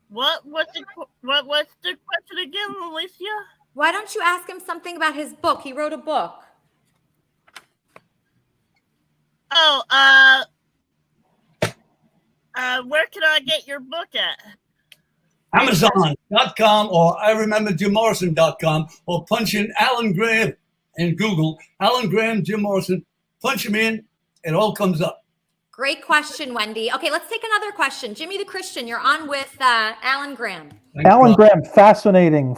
What's the question again, Alicia? Why don't you ask him something about his book? He wrote a book. Oh, where can I get your book at? Amazon.com or IRememberJimMorrison.com or punch in Alan Graham in Google. Alan Graham, Jim Morrison. Punch him in. It all comes up. Great question, Wendy. Okay, let's take another question. Jimmy the Christian, you're on with Alan Graham. Alan Graham, fascinating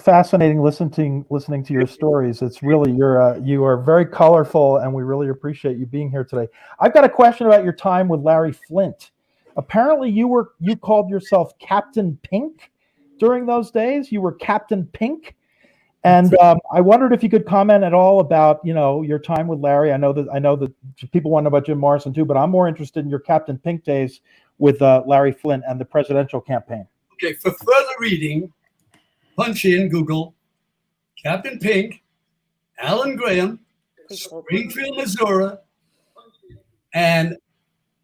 listening to your stories. It's really you are very colorful, and we really appreciate you being here today. I've got a question about your time with Larry Flynt. Apparently, you called yourself Captain Pink during those days. You were Captain Pink, and I wondered if you could comment at all about your time with Larry. I know that people want to know about Jim Morrison too, but I'm more interested in your Captain Pink days with Larry Flynt and the presidential campaign. Okay, for further reading, punch in Google Captain Pink Alan Graham, Springfield, Missouri, and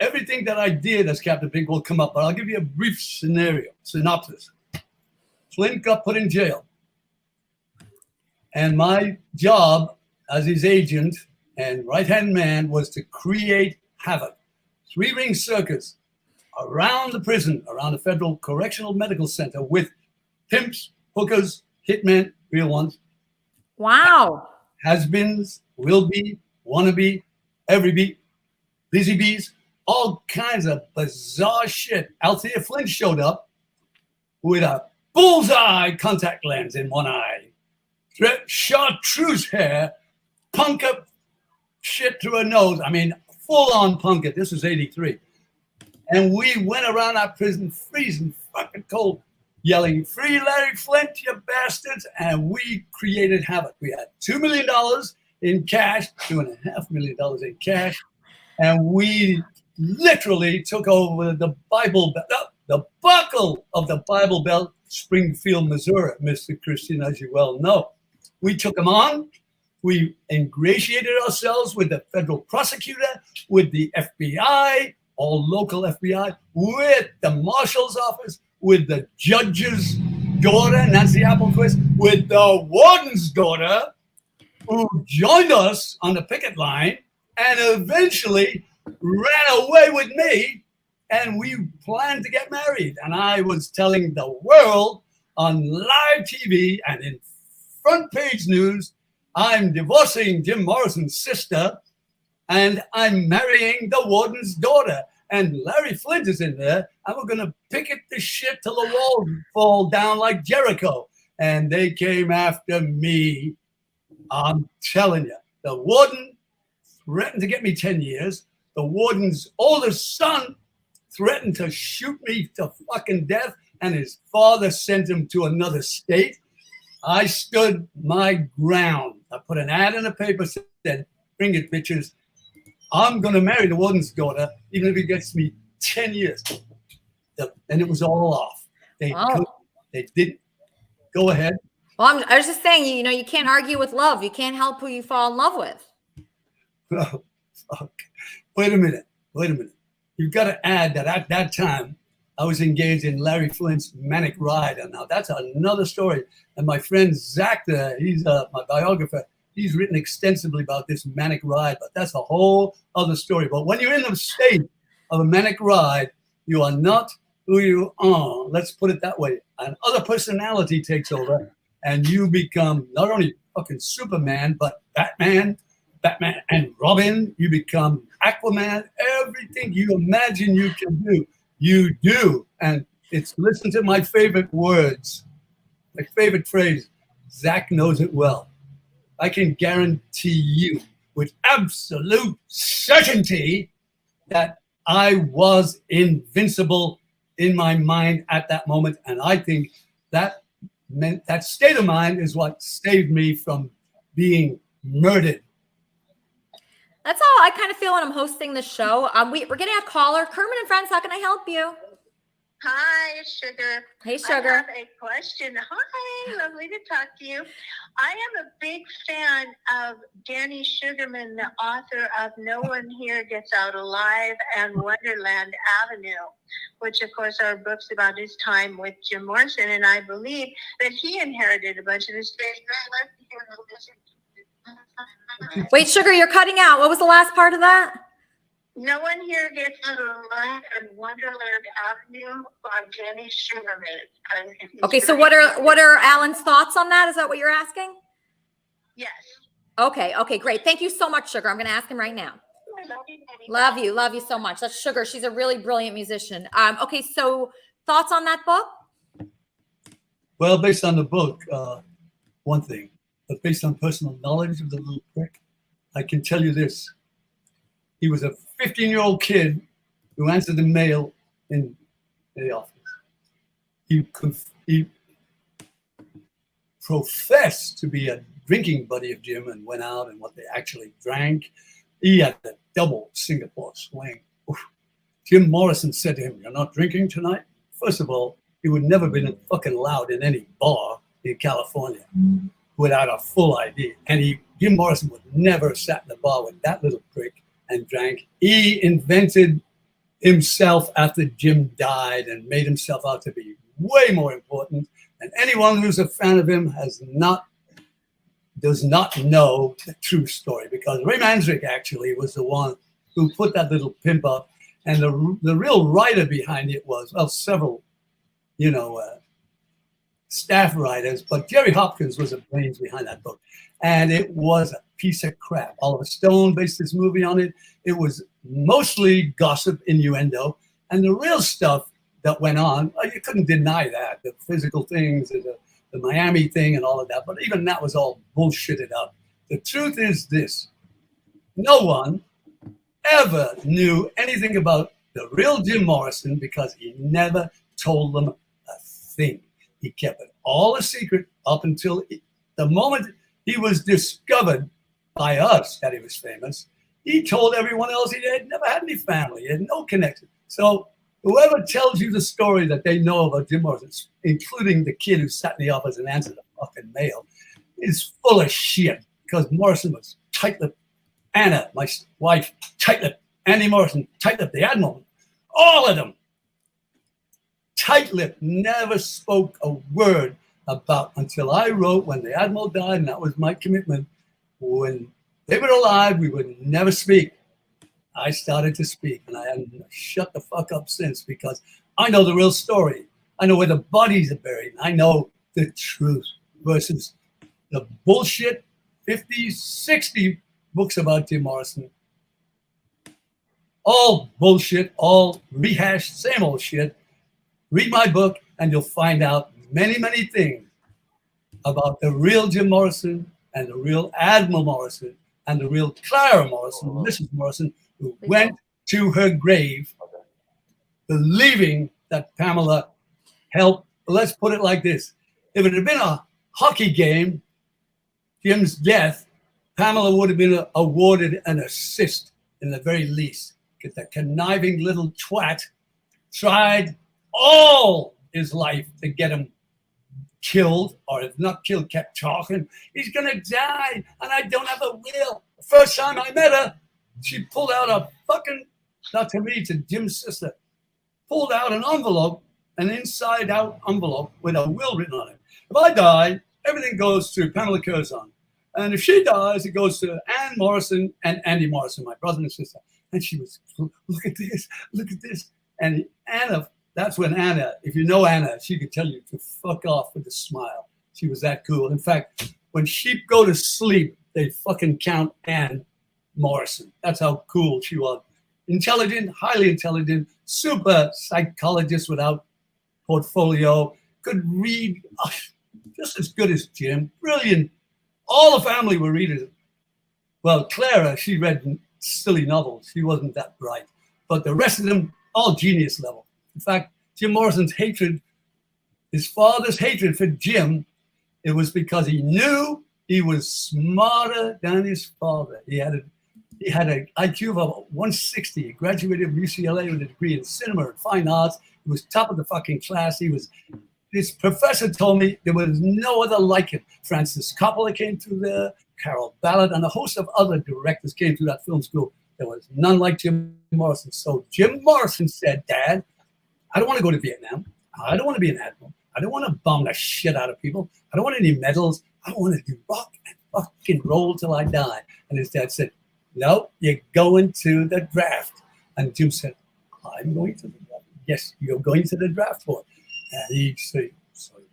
everything that I did as Captain Pink will come up. But I'll give you a brief synopsis. Flint got put in jail. And my job as his agent and right-hand man was to create havoc. 3-ring circus around the prison, around the Federal Correctional Medical Center with pimps, hookers, hitmen, real ones. Wow. Has-beens, will be, wanna be, every beat, busy bees, all kinds of bizarre shit. Althea Flint showed up with a bullseye contact lens in one eye, chartreuse hair, punk up shit through her nose. I mean, full on punk it. This was 83. And we went around our prison freezing fucking cold, yelling, "Free Larry Flint, you bastards!" And we created havoc. We had $2 million in cash, $2.5 million in cash. And we literally took over the Bible Belt, the buckle of the Bible Belt, Springfield, Missouri, Mr. Christian, as you well know. We took them on. We ingratiated ourselves with the federal prosecutor, with the FBI, all local FBI, with the marshal's office, with the judge's daughter, Nancy Applequist, with the warden's daughter, who joined us on the picket line and eventually ran away with me, and we planned to get married. And I was telling the world on live TV and in front page news, I'm divorcing Jim Morrison's sister, and I'm marrying the warden's daughter. And Larry Flint is in there, and we're going to picket the shit till the walls fall down like Jericho. And they came after me. I'm telling you, the warden threatened to get me 10 years. The warden's oldest son threatened to shoot me to fucking death, and his father sent him to another state. I stood my ground. I put an ad in the paper, said, "Bring it, bitches. I'm going to marry the warden's daughter, even if it gets me 10 years." And it was all off. They didn't. Go ahead. Well, I was just saying, you know, you can't argue with love. You can't help who you fall in love with. Oh, fuck. Wait a minute. You've got to add that at that time, I was engaged in Larry Flint's manic ride. And now that's another story. And my friend Zach, he's my biographer, he's written extensively about this manic ride, but that's a whole other story. But when you're in the state of a manic ride, you are not who you are. Let's put it that way. Another personality takes over, and you become not only fucking Superman, but Batman and Robin. You become Aquaman. Everything you imagine you can do, you do. And it's, listen to my favorite words, my favorite phrase. Zach knows it well. I can guarantee you with absolute certainty that I was invincible in my mind at that moment. And I think that meant that state of mind is what saved me from being murdered. That's how I kind of feel when I'm hosting the show. We're getting a caller. Kermit and Friends, how can I help you? Hi, Sugar. Hey, Sugar. I have a question. Hi, lovely to talk to you. I am a big fan of Danny Sugarman, the author of No One Here Gets Out Alive and Wonderland Avenue, which, of course, are books about his time with Jim Morrison. And I believe that he inherited a bunch of his things. I'd like to hear a little bit. Wait, Sugar, you're cutting out. What was the last part of that? No One Here Gets Out Alive and Wonderland Avenue by Danny Sugarman. Okay, so what are Alan's thoughts on that? Is that what you're asking? Yes. Okay, great. Thank you so much, Sugar. I'm going to ask him right now. Love you so much. That's Sugar. She's a really brilliant musician. Okay, so thoughts on that book? Well, based on the book, one thing, but based on personal knowledge of the little prick, I can tell you this. He was a 15-year-old kid who answered the mail in the office. He professed to be a drinking buddy of Jim and went out and what they actually drank. He had a double Singapore swing. Oof. Jim Morrison said to him, "You're not drinking tonight?" First of all, he would never been fucking allowed in any bar in California. without a full ID. And Jim Morrison would never have sat in the bar with that little prick and drank. He invented himself after Jim died and made himself out to be way more important. And anyone who's a fan of him does not know the true story, because Ray Manzarek actually was the one who put that little pimp up. And the real writer behind it was, well, several, staff writers, but Jerry Hopkins was the brains behind that book. And it was a piece of crap. Oliver Stone based this movie on it. It was mostly gossip, innuendo, and the real stuff that went on, you couldn't deny that. The physical things, the Miami thing and all of that, but even that was all bullshitted up. The truth is this: no one ever knew anything about the real Jim Morrison because he never told them a thing. He kept it all a secret up until the moment he was discovered by us that he was famous. He told everyone else he had never had any family, he had no connection. So whoever tells you the story that they know about Jim Morrison, including the kid who sat in the office and answered the fucking mail, is full of shit, because Morrison was tight-lipped. Anna, my wife, tight-lipped. Andy Morrison, tight-lipped. The Admiral, all of them. Tight-lipped, never spoke a word about until I wrote when the Admiral died, and that was my commitment. When they were alive, we would never speak. I started to speak, and I haven't shut the fuck up since, because I know the real story. I know where the bodies are buried. I know the truth versus the bullshit 50, 60 books about Jim Morrison. All bullshit, all rehashed, same old shit. Read my book, and you'll find out many, many things about the real Jim Morrison and the real Admiral Morrison and the real Clara Morrison, Mrs. Morrison, who went to her grave believing that Pamela helped. Let's put it like this. If it had been a hockey game, Jim's death, Pamela would have been awarded an assist in the very least, because that conniving little twat tried all his life to get him killed, or if not killed, kept talking. He's gonna die, and I don't have a will. The first time I met her, she pulled out a fucking, not to me, to Jim's sister, pulled out an envelope, an inside-out envelope with a will written on it. If I die, everything goes to Pamela Curzon. And if she dies, it goes to Ann Morrison and Andy Morrison, my brother and sister. And she was, look at this, look at this. And Anna, that's when Anna, if you know Anna, she could tell you to fuck off with a smile. She was that cool. In fact, when sheep go to sleep, they fucking count Ann Morrison. That's how cool she was. Intelligent, highly intelligent, super psychologist without portfolio, could read just as good as Jim. Brilliant. All the family were readers. Well, Clara, she read silly novels. She wasn't that bright. But the rest of them, all genius level. In fact, Jim Morrison's hatred, his father's hatred for Jim, it was because he knew he was smarter than his father. He had an IQ of about 160. He graduated from UCLA with a degree in cinema and fine arts. He was top of the fucking class. His professor told me there was no other like him. Francis Coppola came through there, Carol Ballard, and a host of other directors came through that film school. There was none like Jim Morrison. So Jim Morrison said, Dad, I don't want to go to Vietnam. I don't want to be an admiral. I don't want to bomb the shit out of people. I don't want any medals. I want to do rock and fucking roll till I die. And his dad said, no, you're going to the draft. And Jim said, I'm going to the draft. Yes, you're going to the draft board. And so he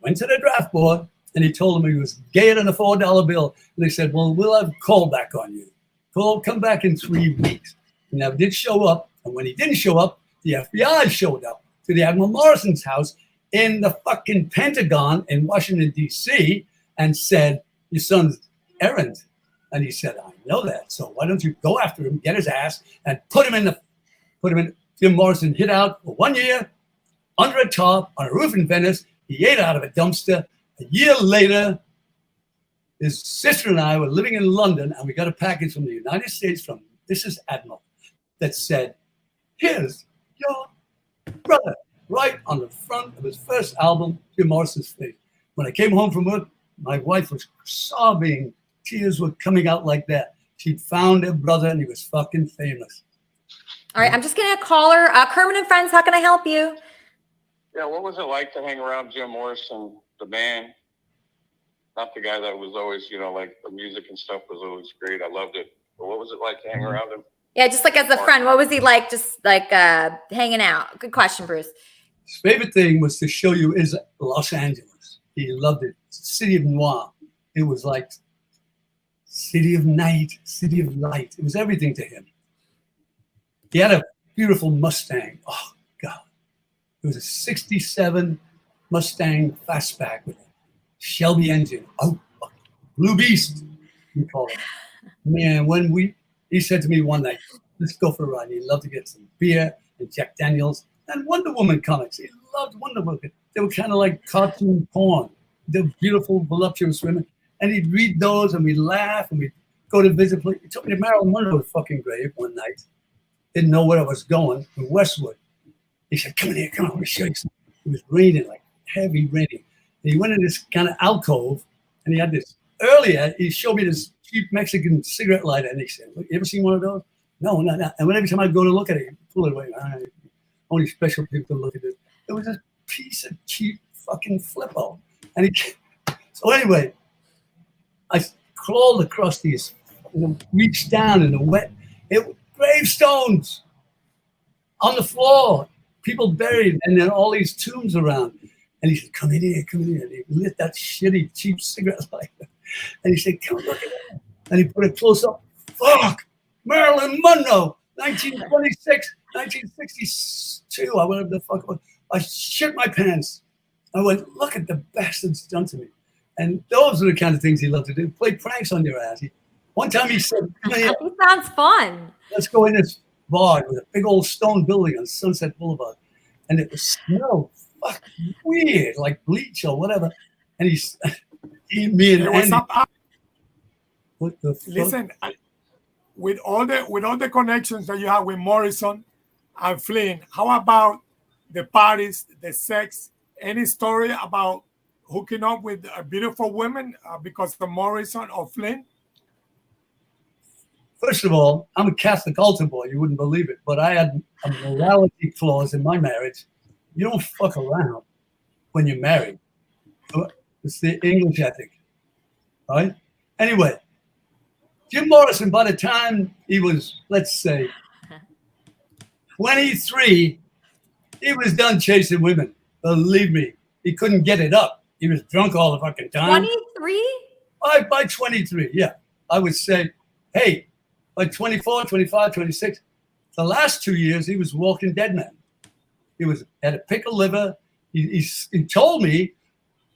went to the draft board, and he told them he was gayer than a $4 bill. And they said, well, we'll have Cole back on you. Cole, come back in 3 weeks. And now did show up. And when he didn't show up, the FBI showed up to the Admiral Morrison's house in the fucking Pentagon in Washington, D.C., and said, your son's errand. And he said, I know that. So why don't you go after him, get his ass, and put him in. Jim Morrison hid out for 1 year under a tarp on a roof in Venice. He ate out of a dumpster. A year later, his sister and I were living in London, and we got a package from the United States from Mrs. Admiral that said, here's your brother, right on the front of his first album, Jim Morrison's face. When I came home from work, My wife was sobbing. Tears were coming out like that. She'd found her brother and he was fucking famous. All right, I'm just getting a caller. Kermit and Friends, how can I help you? Yeah, what was it like to hang around Jim Morrison, the man? Not the guy that was always, like the music and stuff was always great. I loved it. But what was it like to hang around him? Yeah, just like as a friend, what was he like? Just like hanging out. Good question, Bruce. His favorite thing was to show you is Los Angeles. He loved it. City of Noir. It was like city of night, city of light. It was everything to him. He had a beautiful Mustang. Oh, God. It was a 67 Mustang fastback with a Shelby engine. Oh, Blue Beast, we call it. Man, he said to me one night, let's go for a ride. He loved to get some beer and Jack Daniels and Wonder Woman comics. He loved Wonder Woman. They were kind of like cartoon porn. They were beautiful, voluptuous women. And he'd read those and we'd laugh and we'd go to visit. He took me to Marilyn Monroe's fucking grave one night. Didn't know where I was going, in Westwood. He said, come in here, come on, let me show you something. It was raining, like heavy raining. And he went in this kind of alcove and he had this, earlier, he showed me this cheap Mexican cigarette lighter and he said, look, you ever seen one of those? No, not. And every time I'd go to look at it, he'd pull it away. Only special people look at it. It was a piece of cheap fucking flippo. And so anyway, I crawled across these, reached down in the wet, gravestones on the floor, people buried, and then all these tombs around. And he said, come in here, come in here. And he lit that shitty, cheap cigarette lighter. And he said, come look at that. And he put it close up. Fuck, Marilyn Monroe, 1926, 1962, or whatever the fuck it was. I shit my pants. I went, look at the bastards done to me. And those are the kind of things he loved to do. Play pranks on your ass. One time he said, It sounds fun. let's go in this bar with a big old stone building on Sunset Boulevard. And it was so fucking weird, like bleach or whatever. And me and Andy. What the fuck? Listen, with all the connections that you have with Morrison and Flynn, how about the parties, the sex? Any story about hooking up with beautiful women because of Morrison or Flynn? First of all, I'm a Catholic altar boy. You wouldn't believe it, but I had a morality clause in my marriage. You don't fuck around when you're married. It's the English ethic, right? Anyway, Jim Morrison, by the time he was, let's say, 23, he was done chasing women. Believe me, he couldn't get it up. He was drunk all the fucking time. 23? By 23, yeah. I would say, hey, by 24, 25, 26, the last 2 years, he was walking dead man. He had a pickle liver. He told me,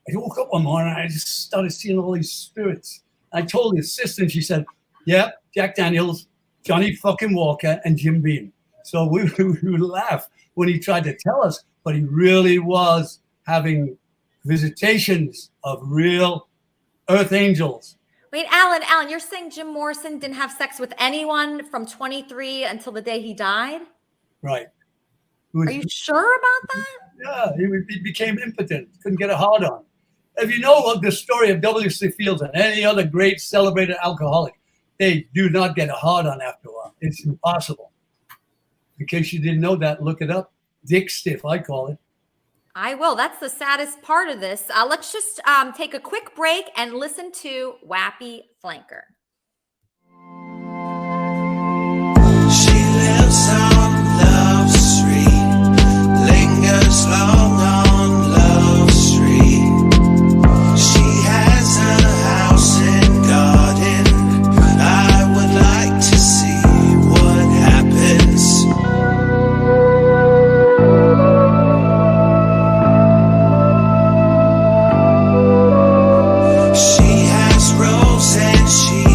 I woke up one morning and I just started seeing all these spirits. I told the assistant, she said, yeah, Jack Daniels, Johnny fucking Walker, and Jim Beam. So we would laugh when he tried to tell us, but he really was having visitations of real earth angels. Wait, Alan, you're saying Jim Morrison didn't have sex with anyone from 23 until the day he died? Right. Are you sure about that? Yeah, he became impotent, couldn't get a hard on. If you know the story of W.C. Fields and any other great celebrated alcoholic, they do not get a hard on after a while. It's impossible. In case you didn't know that, look it up. Dick stiff, I call it. I will. That's the saddest part of this. Let's just take a quick break and listen to Wappy Flanker. She lives on Love Street, lingers long on Love Street. She has a house and garden. I would like to see what happens. She has rose and she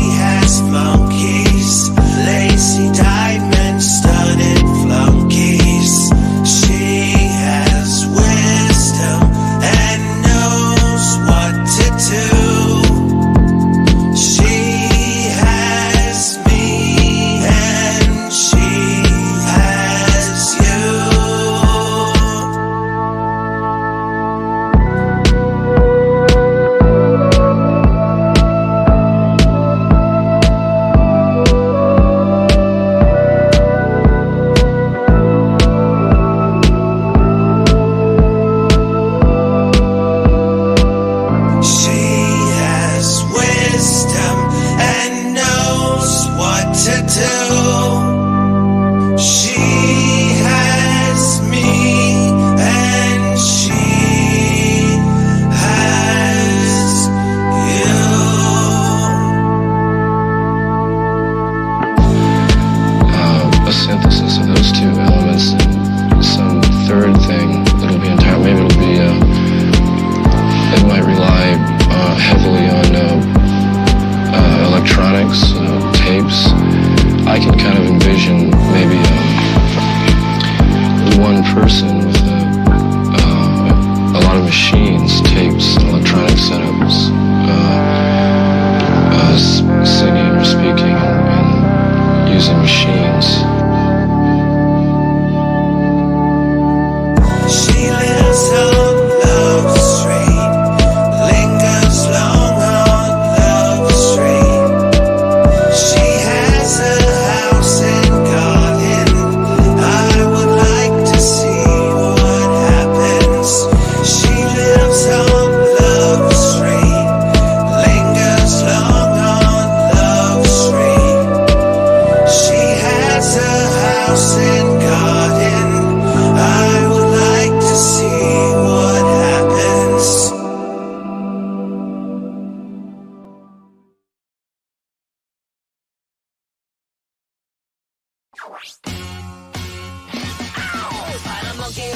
Spider monkey.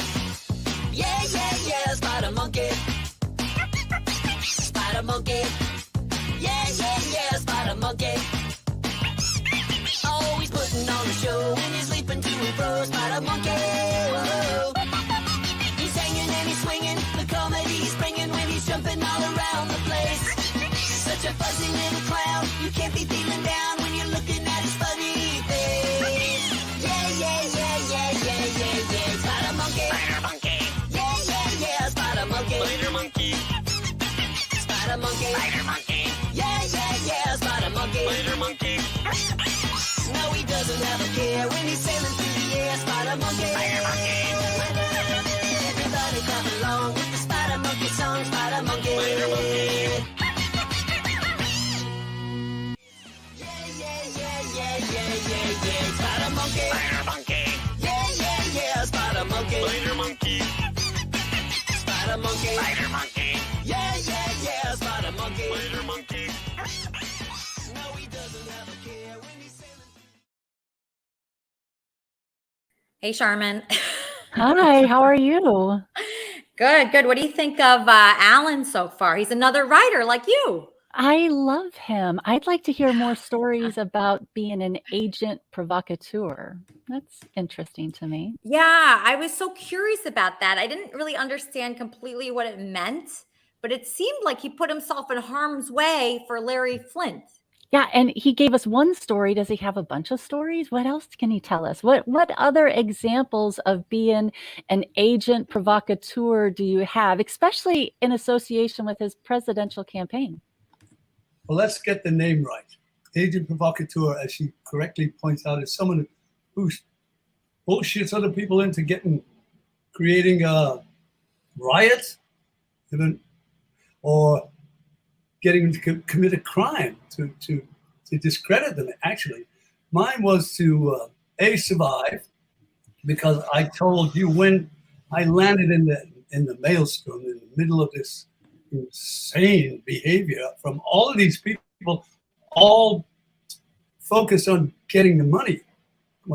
Yeah, yeah, yeah, spider monkey. Spider monkey. Yeah, yeah, yeah, spider monkey. Always putting on a show when he's leaping to and fro, spider monkey. Whoa. He's hanging and he's swinging, the comedy he's bringing when he's jumping all around the place. Such a fuzzy little clown, you can't be feeling down when you're looking at his funny face. Yeah, yeah, yeah, yeah, yeah, yeah, yeah, spider monkey. Spider monkey. Yeah, yeah, yeah, spider monkey. Spider monkey. Spider monkey. Spider monkey. Yeah, yeah, yeah, spider monkey. Spider monkey. No, he doesn't have a care when he's sailing through the air, spider monkey. Spider monkey. Everybody clap along with the spider monkey song, spider monkey. Spider monkey. Yeah, yeah, yeah, yeah, yeah, yeah, yeah, spider monkey. Spider monkey. Yeah, yeah, yeah, spider monkey. Spider monkey. Spider monkey. Spider monkey. Yeah, yeah, yeah, spider monkey. Spider monkey. No, he doesn't have a care when he's sailing. Hey, Charmin. Hi, how are you? Good, good. What do you think of Alan so far? He's another writer like you. I love him. I'd like to hear more stories about being an agent provocateur. That's interesting to me. Yeah, I was so curious about that. I didn't really understand completely what it meant, but it seemed like he put himself in harm's way for Larry Flint. Yeah, and he gave us one story. Does he have a bunch of stories? What else can he tell us? What other examples of being an agent provocateur do you have, especially in association with his presidential campaign? Well, let's get the name right. Agent provocateur, as she correctly points out, is someone who bullshits other people into creating riots, or getting them to commit a crime to discredit them. Actually, mine was to survive, because I told you when I landed in the maelstrom in the middle of this insane behavior from all of these people, all focused on getting the money.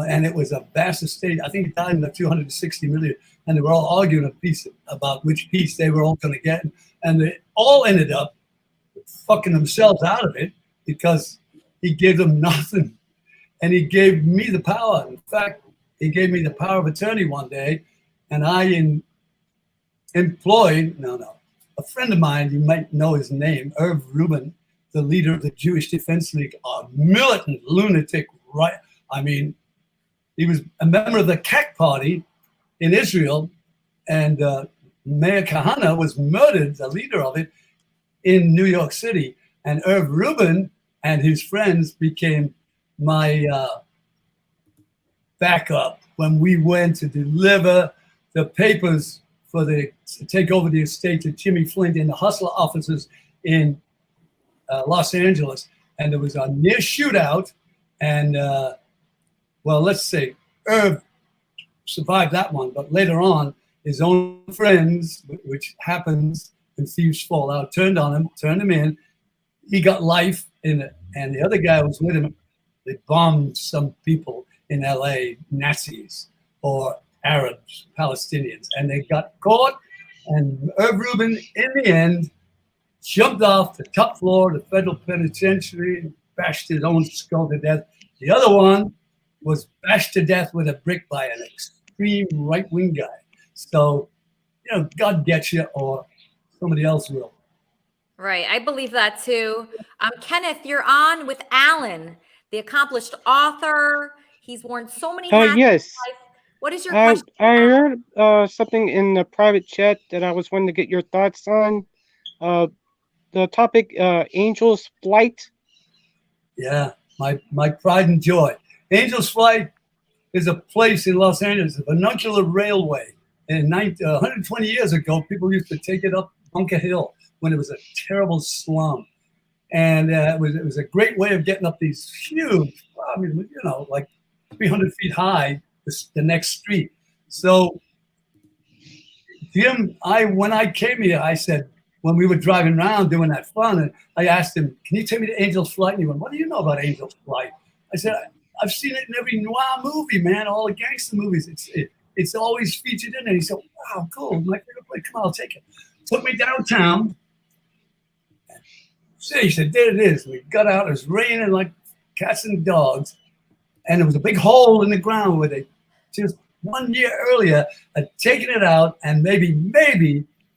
And it was a vast estate. I think it died in the 260 million. And they were all arguing a piece about which piece they were all going to get. And they all ended up fucking themselves out of it, because he gave them nothing. And he gave me the power. In fact, he gave me the power of attorney one day. And I employed, a friend of mine, you might know his name, Irv Rubin, the leader of the Jewish Defense League, a militant lunatic, right? I mean, he was a member of the KEK party in Israel, and Mayor Kahana was murdered, the leader of it, in New York City. And Irv Rubin and his friends became my backup when we went to deliver the papers to take over the estate to Jimmy Flint in the Hustler offices in Los Angeles. And there was a near shootout. And, well, let's say Irv survived that one. But later on, his own friends, which happens when thieves fall out, turned on him, turned him in. He got life in it. And the other guy was with him. They bombed some people in LA, Nazis or Arabs, Palestinians, and they got caught. And Irv Rubin, in the end, jumped off the top floor of the federal penitentiary and bashed his own skull to death. The other one was bashed to death with a brick by an extreme right-wing guy. So, God gets you, or somebody else will. Right. I believe that too. Kenneth, you're on with Alan, the accomplished author. He's worn so many hats. Yes. What is your question? I heard something in the private chat that I was wanting to get your thoughts on. The topic, Angel's Flight. Yeah, my pride and joy. Angel's Flight is a place in Los Angeles, a vernacular railway. And 120 years ago, people used to take it up Bunker Hill when it was a terrible slum. And it was a great way of getting up these huge, like 300 feet high, the next street. So Jim, when I came here, I said, when we were driving around doing that fun, and I asked him, can you take me to Angel's Flight? And he went, what do you know about Angel's Flight? I said, I've seen it in every noir movie, man. All the gangster movies. It's always featured in it. He said, "Wow, cool. My favorite place. Come on, I'll take it." Took me downtown. So he said, "There it is." We got out. It was raining like cats and dogs, and there was a big hole in the ground where they just 1 year earlier had taken it out, and maybe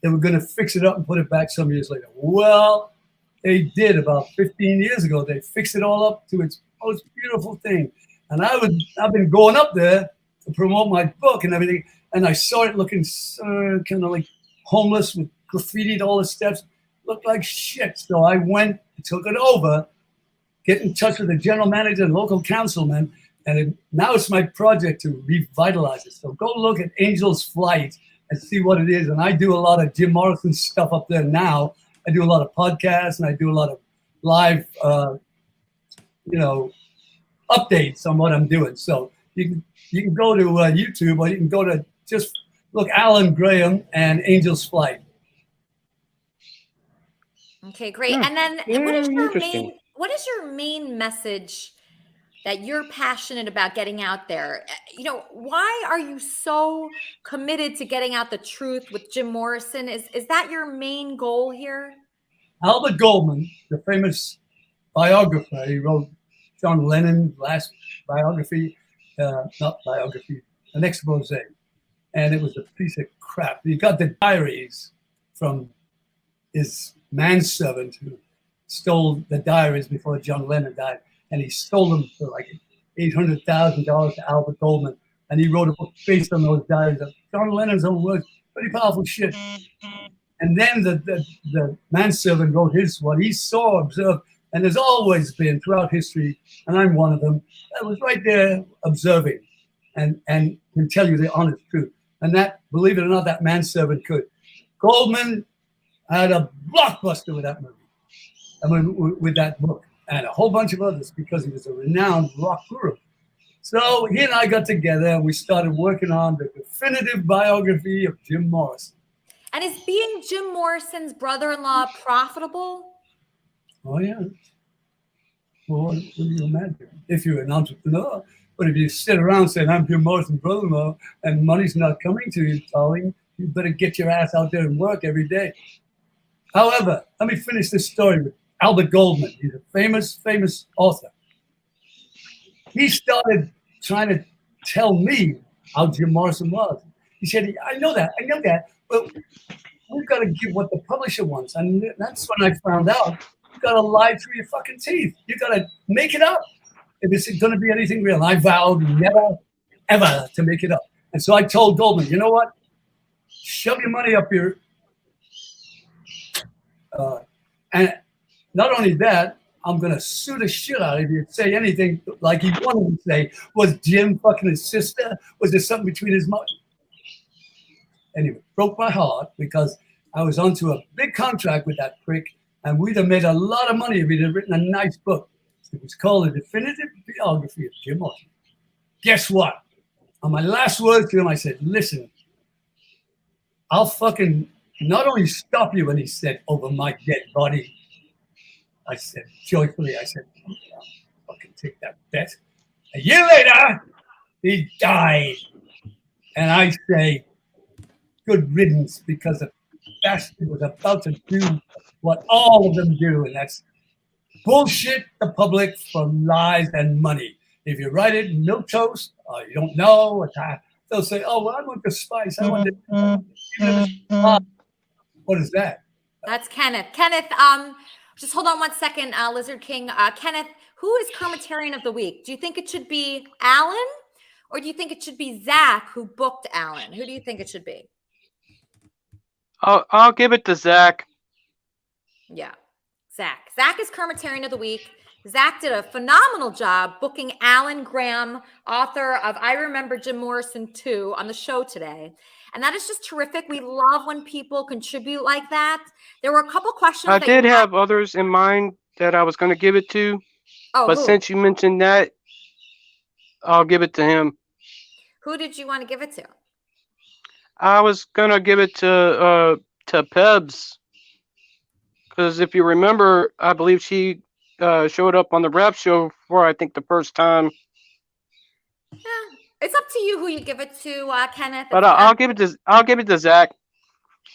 they were going to fix it up and put it back some years later. Well, they did about 15 years ago. They fixed it all up to its most beautiful thing. And I've been going up there to promote my book and everything, and I saw it looking kind of like homeless with graffitied all the steps. Looked like shit. So I went, took it over, get in touch with the general manager and local councilman, and now it's my project to revitalize it. So go look at Angel's Flight and see what it is. And I do a lot of Jim Morrison stuff up there now. I do a lot of podcasts and I do a lot of live, updates on what I'm doing. So you can go to YouTube, or you can go to just look Alan Graham and Angel's Flight. Okay, great. Yeah, And then very what is your main message that you're passionate about getting out there? Why are you so committed to getting out the truth with Jim Morrison? Is that your main goal here? Albert Goldman, the famous biographer, he wrote John Lennon's last biography, not biography, an expose. And it was a piece of crap. He got the diaries from his manservant who stole the diaries before John Lennon died. And he stole them for like $800,000 to Albert Goldman. And he wrote a book based on those diaries of John Lennon's own words. Pretty powerful shit. And then the manservant wrote what he saw, observed, and there's always been throughout history, and I'm one of them, that was right there observing and can tell you the honest truth. And that, believe it or not, that manservant could. Goldman had a blockbuster with that movie, with that book, and a whole bunch of others because he was a renowned rock guru. So he and I got together and we started working on the definitive biography of Jim Morrison. And is being Jim Morrison's brother-in-law profitable? Oh, yeah. Well, what do you imagine? If you're an entrepreneur, but if you sit around saying, "I'm Jim Morrison's brother-in-law," and money's not coming to you, darling, you better get your ass out there and work every day. However, let me finish this story with Albert Goldman. He's a famous author. He started trying to tell me how Jim Morrison was. He said, I know that, but we've got to give what the publisher wants. And that's when I found out you've got to lie through your fucking teeth. You got to make it up if it's going to be anything real. And I vowed never, ever to make it up. And so I told Goldman, you know what? Shove your money up your... and not only that, I'm going to sue the shit out of you to say anything like he wanted to say. Was Jim fucking his sister? Was there something between his mother? Anyway, broke my heart because I was onto a big contract with that prick, and we'd have made a lot of money if he'd have written a nice book. It was called The Definitive Biography of Jim Morrison. Guess what? On my last words to him, I said, "Listen, I'll fucking not only stop you," and he said, "over my dead body." I said, joyfully, I'll fucking take that bet. A year later, he died. And I say, good riddance, because the bastard was about to do what all of them do, and that's bullshit the public for lies and money. If you write it in milquetoast, or you don't know, they'll say, "Oh, well, I want the spice. I want the..." What is that? That's Kenneth. Kenneth, just hold on 1 second, Lizard King. Kenneth, who is Kermitarian of the Week? Do you think it should be Alan, or do you think it should be Zach, who booked Alan? Who do you think it should be? I'll give it to Zach. Yeah, Zach. Zach is Kermitarian of the Week. Zach did a phenomenal job booking Alan Graham, author of I Remember Jim Morrison 2, on the show today. And that is just terrific. We love when people contribute like that. There were a couple questions. I did have others in mind that I was going to give it to. Oh, but who? Since you mentioned that, I'll give it to him. Who did you want to give it to? I was going to give it to Pebs. Because if you remember, I believe she showed up on the rap show for, I think, the first time Yeah, it's up to you who you give it to, Kenneth. But I'll give it to Zach,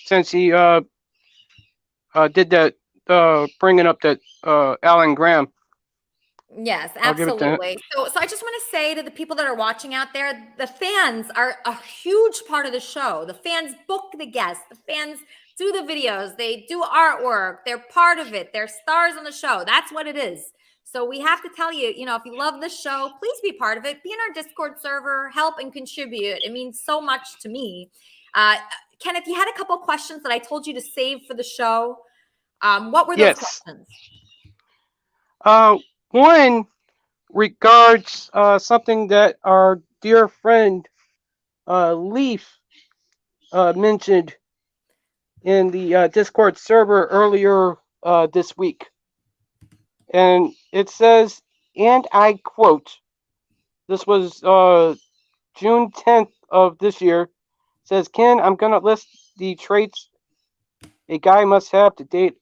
since he did that bringing up that Alan Graham. Yes, I'll give it to him. absolutely. So I just want to say to the people that are watching out there, the fans are a huge part of the show. The fans book the guests. The fans do the videos. They do artwork. They're part of it. They're stars on the show. That's what it is. So we have to tell you, if you love the show, please be part of it. Be in our Discord server, help and contribute. It means so much to me. Kenneth, you had a couple questions that I told you to save for the show. What were those questions? One regards something that our dear friend Leaf mentioned in the Discord server earlier this week. And it says, and I quote, this was June 10th of this year, says, Ken, I'm going to list the traits a guy must have to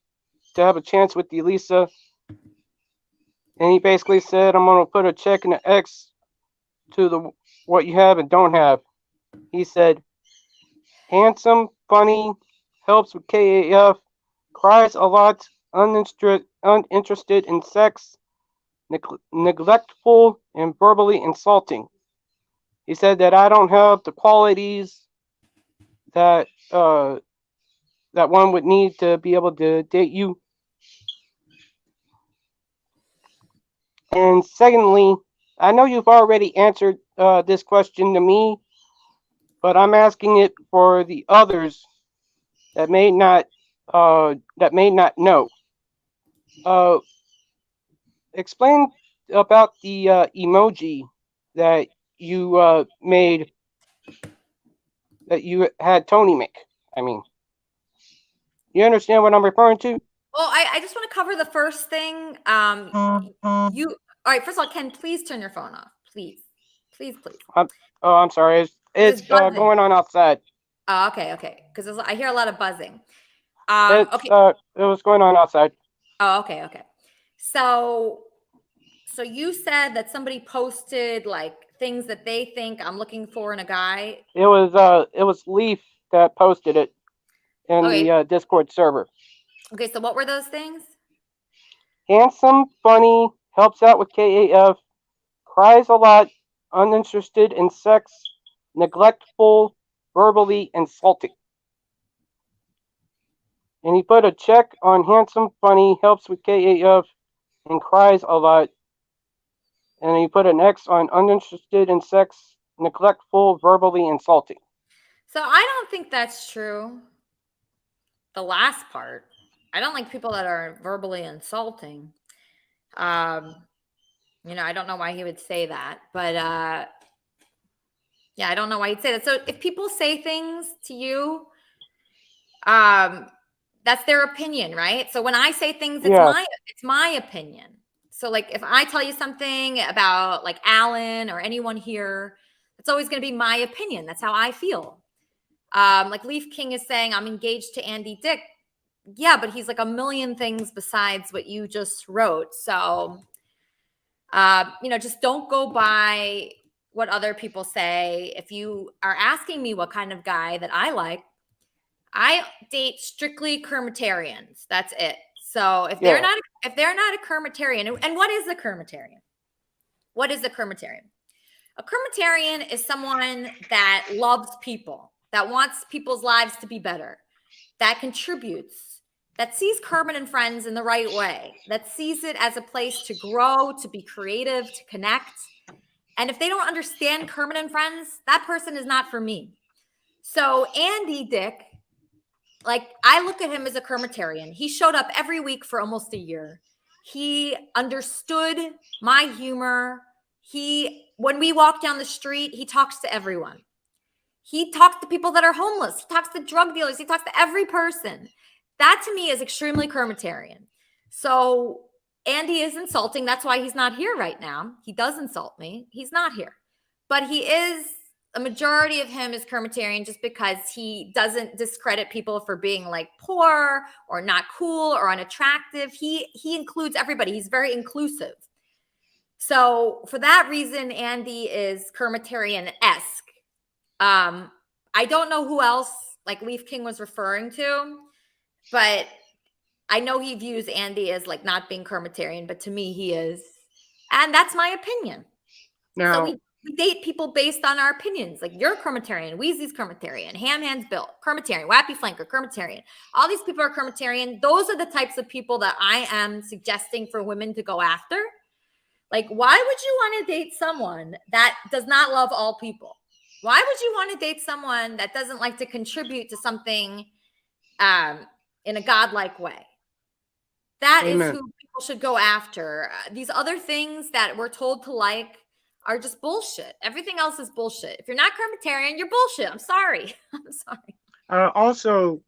have a chance with Elisa. And he basically said, I'm going to put a check and an X to what you have and don't have. He said, handsome, funny, helps with KAF, cries a lot, uninterested in sex, neglectful, and verbally insulting. He said that I don't have the qualities that that one would need to be able to date you. And secondly, I know you've already answered this question to me, but I'm asking it for the others that may not know. Explain about the emoji that you made, that you had Tony make. I mean, you understand what I'm referring to? Well, I just want to cover the first thing. All right, first of all, Ken, please turn your phone off. Please. I'm sorry. It's going on outside. Oh, okay. Because I hear a lot of buzzing. Okay. It was going on outside. Oh, okay. So you said that somebody posted like things that they think I'm looking for in a guy. It was Leaf that posted it in the Discord server. Okay, so what were those things? Handsome, funny, helps out with KAF, cries a lot, uninterested in sex, neglectful, verbally insulting. And he put a check on handsome, funny, helps with KAF, and cries a lot. And he put an X on uninterested in sex, neglectful, verbally insulting. So I don't think that's true. The last part. I don't like people that are verbally insulting. I don't know why he would say that, but I don't know why he'd say that. So if people say things to you, that's their opinion, right? So when I say things, it's my opinion. So like if I tell you something about like Alan or anyone here, it's always going to be my opinion. That's how I feel. Like Leaf King is saying, I'm engaged to Andy Dick. Yeah, but he's like a million things besides what you just wrote. So, just don't go by what other people say. If you are asking me what kind of guy that I like, I date strictly Kermitarians. That's it. So if they're not a Kermitarian, and what is a Kermitarian? What is a Kermitarian? A Kermitarian is someone that loves people, that wants people's lives to be better, that contributes, that sees Kermit and Friends in the right way, that sees it as a place to grow, to be creative, to connect. And if they don't understand Kermit and Friends, that person is not for me. So Andy Dick, like I look at him as a Kermitarian. He showed up every week for almost a year. He understood my humor. When we walk down the street, he talks to everyone. He talks to people that are homeless. He talks to drug dealers. He talks to every person. That to me is extremely Kermitarian. So Andy is insulting. That's why he's not here right now. He does insult me. He's not here. But a majority of him is Kermitarian just because he doesn't discredit people for being like poor or not cool or unattractive. He includes everybody. He's very inclusive. So for that reason, Andy is Kermitarian-esque. I don't know who else like Leaf King was referring to, but I know he views Andy as like not being Kermitarian, but to me he is. And that's my opinion. Now, So we date people based on our opinions. Like you're Kermitarian, Wheezy's Kermitarian, Ham Hands Bill, Kermitarian, Wappy Flanker, Kermitarian. All these people are Kermitarian. Those are the types of people that I am suggesting for women to go after. Like, why would you want to date someone that does not love all people? Why would you want to date someone that doesn't like to contribute to something in a godlike way? That is who people should go after. These other things that we're told to like are just bullshit. Everything else is bullshit. If you're not Kermitarian, you're bullshit. I'm sorry. I'm sorry. Also,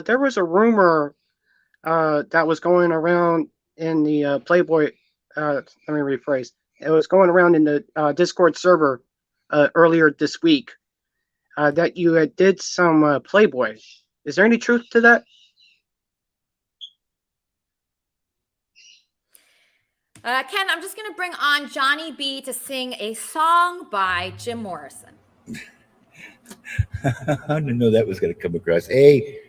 there was a rumor that was going around in the Playboy. Let me rephrase. It was going around in the Discord server earlier this week that you did some Playboy. Is there any truth to that? Ken, I'm just going to bring on Johnny B to sing a song by Jim Morrison. I didn't know that was going to come across. Hey,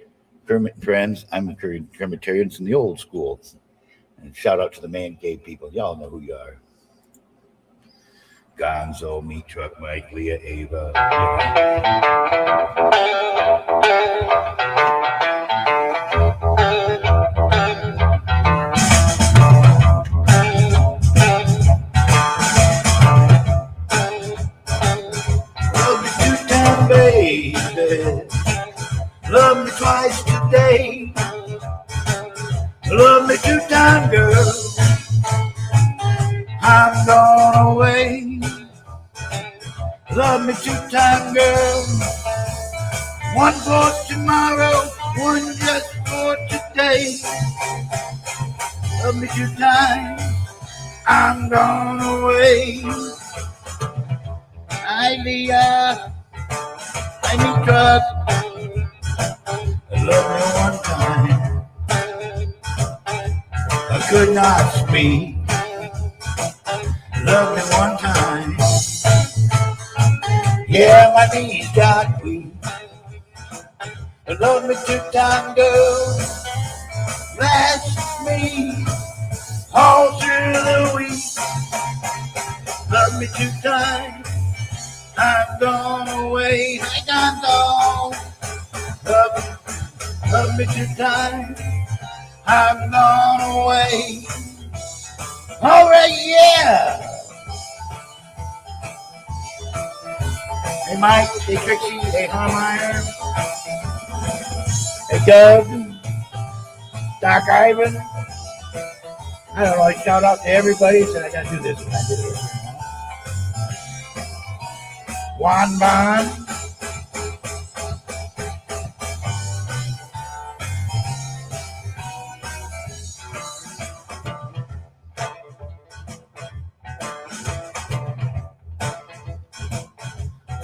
Kermit and friends, I'm a Kermitarian in the old school. And shout out to the Man Cave people. Y'all know who you are. Gonzo, Meat Truck, Mike, Leah, Ava. Love me two-time, baby. Love me twice today. Love me two-time, girl. I'm gone away. Love me two-time, girl. One for tomorrow, one just for today. Love me two-time. I'm gone away. Hi, Leah. I need truck. Love me one time. I could not speak. Love me one time. Yeah, my knees got weak. Love me two-time, girl. Last me all through the week. Love me two-time. I'm gone away. I'm gone. Love me two-time. I'm gone away. All right, yeah. Hey, Mike. Hey, Trixie. Hey, Harmeyer. Hey, Doug. Doc Ivan. I don't know. Shout out to everybody. Said I got to do this when I do this. Juan Bond.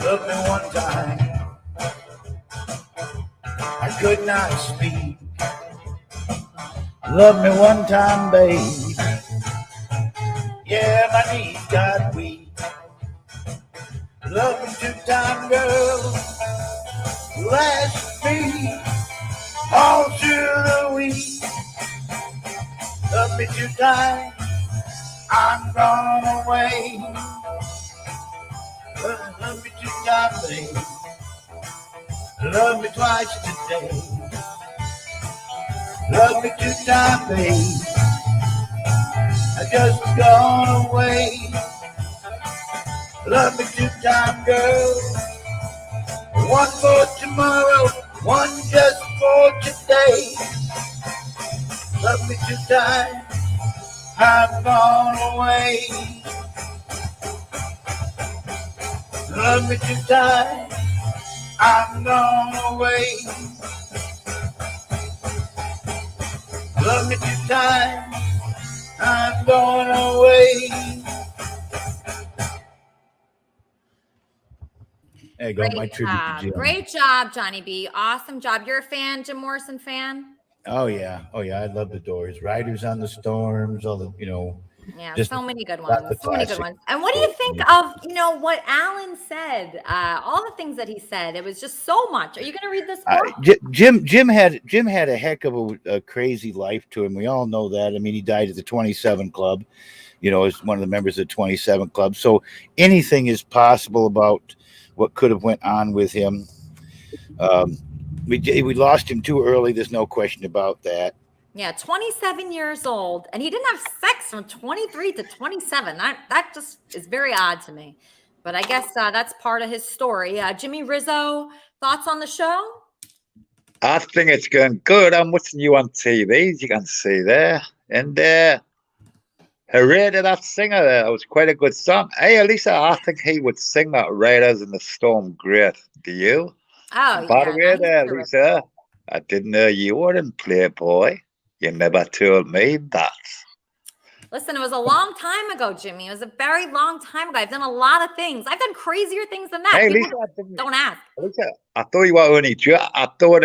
Love me one time. I could not speak. Love me one time, babe. Yeah, my knees got weak. Love me two-time, girl. Last me all through the week. Love me two-time. I'm gone away. Love me two-time, babe. Love me twice today. Love me two-time, babe. I just gone away. Love me two-time, girl. One for tomorrow, one just for today. Love me two-time. I've gone away. Love me two-time. I'm gone away. Love me two-time. I'm gone away. There you go, my tribute to Jim. Great job, Johnny B. Awesome job. You're a fan, Jim Morrison fan? Oh yeah, I love the Doors. Riders on the Storms, all the Yeah, Just so many good that's ones. a So many good classic. ones. And what do you think of, what Alan said? All the things that he said. It was just so much. Are you going to read this book? Jim had a heck of a crazy life to him. We all know that. I mean, he died at the 27 Club, as one of the members of the 27 Club. So anything is possible about what could have went on with him. We lost him too early. There's no question about that. Yeah, 27 years old, and he didn't have sex from 23 to 27. That just is very odd to me. But I guess that's part of his story. Jimmy Rizzo, thoughts on the show? I think it's going good. I'm watching you on TV, as you can see there. And hooray to that singer there. It was quite a good song. Hey, Elisa, I think he would sing that Raiders in the Storm great. Do you? Oh, By yeah. the way there, Lisa, I didn't know you were in Playboy. You never told me that. Listen, it was a long time ago, Jimmy. It was a very long time ago. I've done a lot of things. I've done crazier things than that. Hey, People Lisa, don't ask. Lisa, I thought you were only joking. I thought,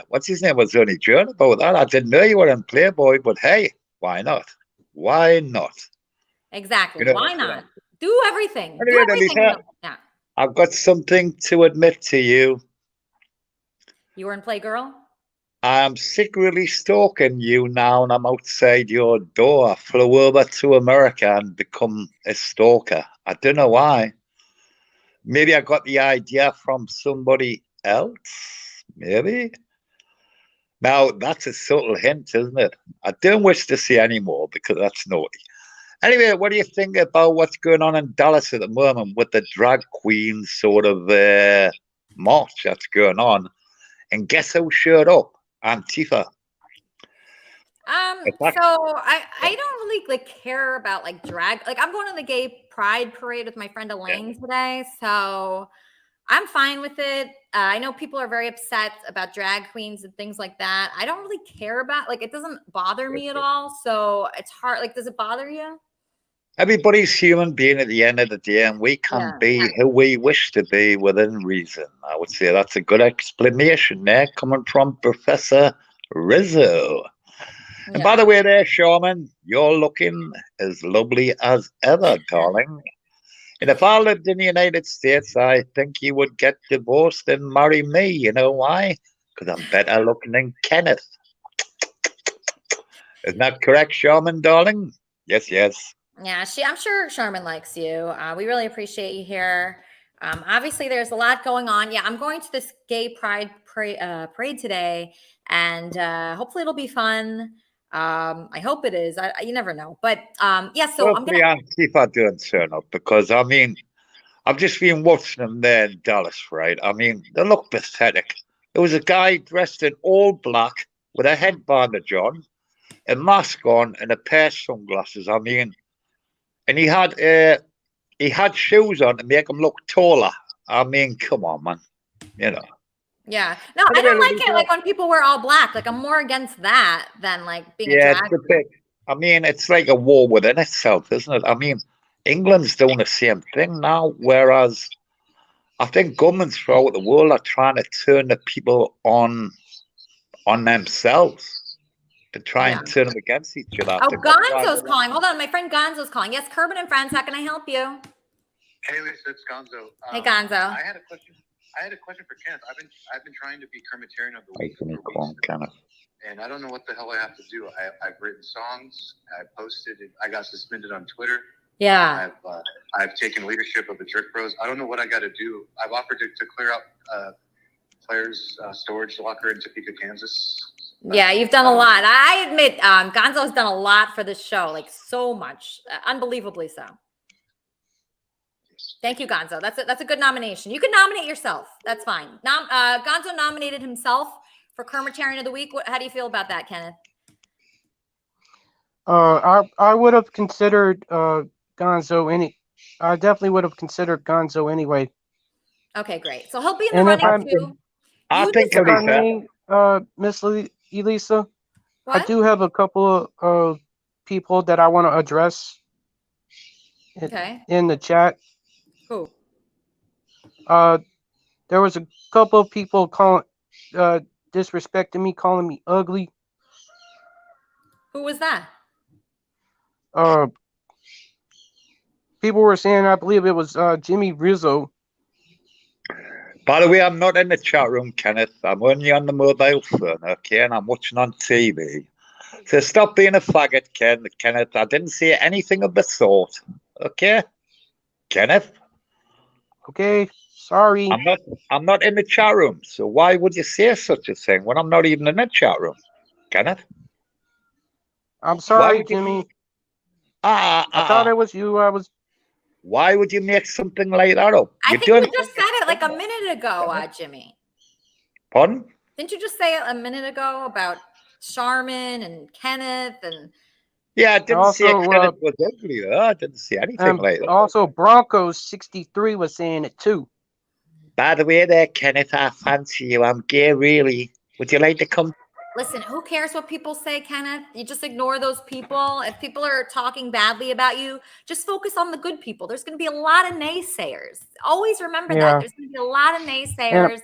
what's his name was only joking about that. I didn't know you were in Playboy, but hey, why not? Why not? Exactly. Why not? Do everything. Anyway, Do everything. Lisa, Yeah. I've got something to admit to you. You were in Playgirl? I'm secretly stalking you now, and I'm outside your door. I flew over to America and become a stalker. I don't know why. Maybe I got the idea from somebody else. Maybe. Now, that's a subtle hint, isn't it? I don't wish to see any more because that's naughty. Anyway, what do you think about what's going on in Dallas at the moment with the drag queen sort of march that's going on? And guess who showed up? Antifa. So I don't really care about drag. I'm going to the gay pride parade with my friend Elaine today, so I'm fine with it. I know people are very upset about drag queens and things like that. I don't really care about it doesn't bother me at all. So it's hard. Does it bother you? Everybody's human being at the end of the day, and we can be who we wish to be within reason. I would say that's a good explanation there, coming from Professor Rizzo. And by the way there, Sherman, you're looking as lovely as ever, darling. And if I lived in the United States, I think you would get divorced and marry me. You know why? Because I'm better looking than Kenneth. Isn't that correct, Sherman, darling? Yes, yes. Yeah, I'm sure Sherman likes you. We really appreciate you here. Obviously, there's a lot going on. Yeah, I'm going to this gay pride parade today, and hopefully it'll be fun. I hope it is. You never know. But yeah, so I'm going to... Antifa don't turn up because, I mean, I've just been watching them there in Dallas, right? I mean, they look pathetic. There was a guy dressed in all black with a headbandage on, a mask on, and a pair of sunglasses. I mean... And he had shoes on to make him look taller. I mean, come on, man. Yeah. No, I don't like it when people wear all black. I'm more against that than being a drag queen. I mean, it's like a war within itself, isn't it? I mean, England's doing the same thing now, whereas I think governments throughout the world are trying to turn the people on themselves. To try and turn them against each other. Oh, Gonzo's calling. Hold on, my friend Gonzo's calling. Yes, Kermit and friends, how can I help you? Hey, Lisa, it's Gonzo. Hey, Gonzo. I had a question for Kenneth. I've been trying to be Kermitarian of the week for weeks, and I don't know what the hell I have to do. I've written songs. I posted it. I got suspended on Twitter. Yeah. I've taken leadership of the Jerk Bros. I don't know what I got to do. I've offered to clear out Claire's storage locker in Topeka, Kansas. Yeah, you've done a lot. I admit, Gonzo's done a lot for this show, so much, unbelievably so. Thank you, Gonzo. That's a good nomination. You can nominate yourself. That's fine. Gonzo nominated himself for Kermitarian of the Week. How do you feel about that, Kenneth? I would have considered Gonzo I definitely would have considered Gonzo anyway. Okay, great. So he'll be in the running too. I think Miss Elisa, what? I do have a couple of people that I want to address in the chat. Who? There was a couple of people disrespecting me, calling me ugly. Who was that? people were saying, I believe it was Jimmy Rizzo. By the way, I'm not in the chat room, Kenneth. I'm only on the mobile phone, okay? And I'm watching on TV. So stop being a faggot, Kenneth. I didn't say anything of the sort, okay? Kenneth? Okay, sorry. I'm not in the chat room. So why would you say such a thing when I'm not even in the chat room, Kenneth? I'm sorry, Jimmy. I thought it was you. Why would you make something like that up? I You think don't. you just said it like a minute ago, Jimmy. Pardon? Didn't you just say it a minute ago about Charmin and Kenneth and? Yeah, I didn't say Also, Kenneth was ugly. Though. I didn't say anything like that. Also, Broncos 63 was saying it too. By the way, there, Kenneth, I fancy you. I'm gay, really. Would you like to come? Listen, who cares what people say, Kenneth? You just ignore those people. If people are talking badly about you, just focus on the good people. There's going to be a lot of naysayers. Always remember that. There's going to be a lot of naysayers,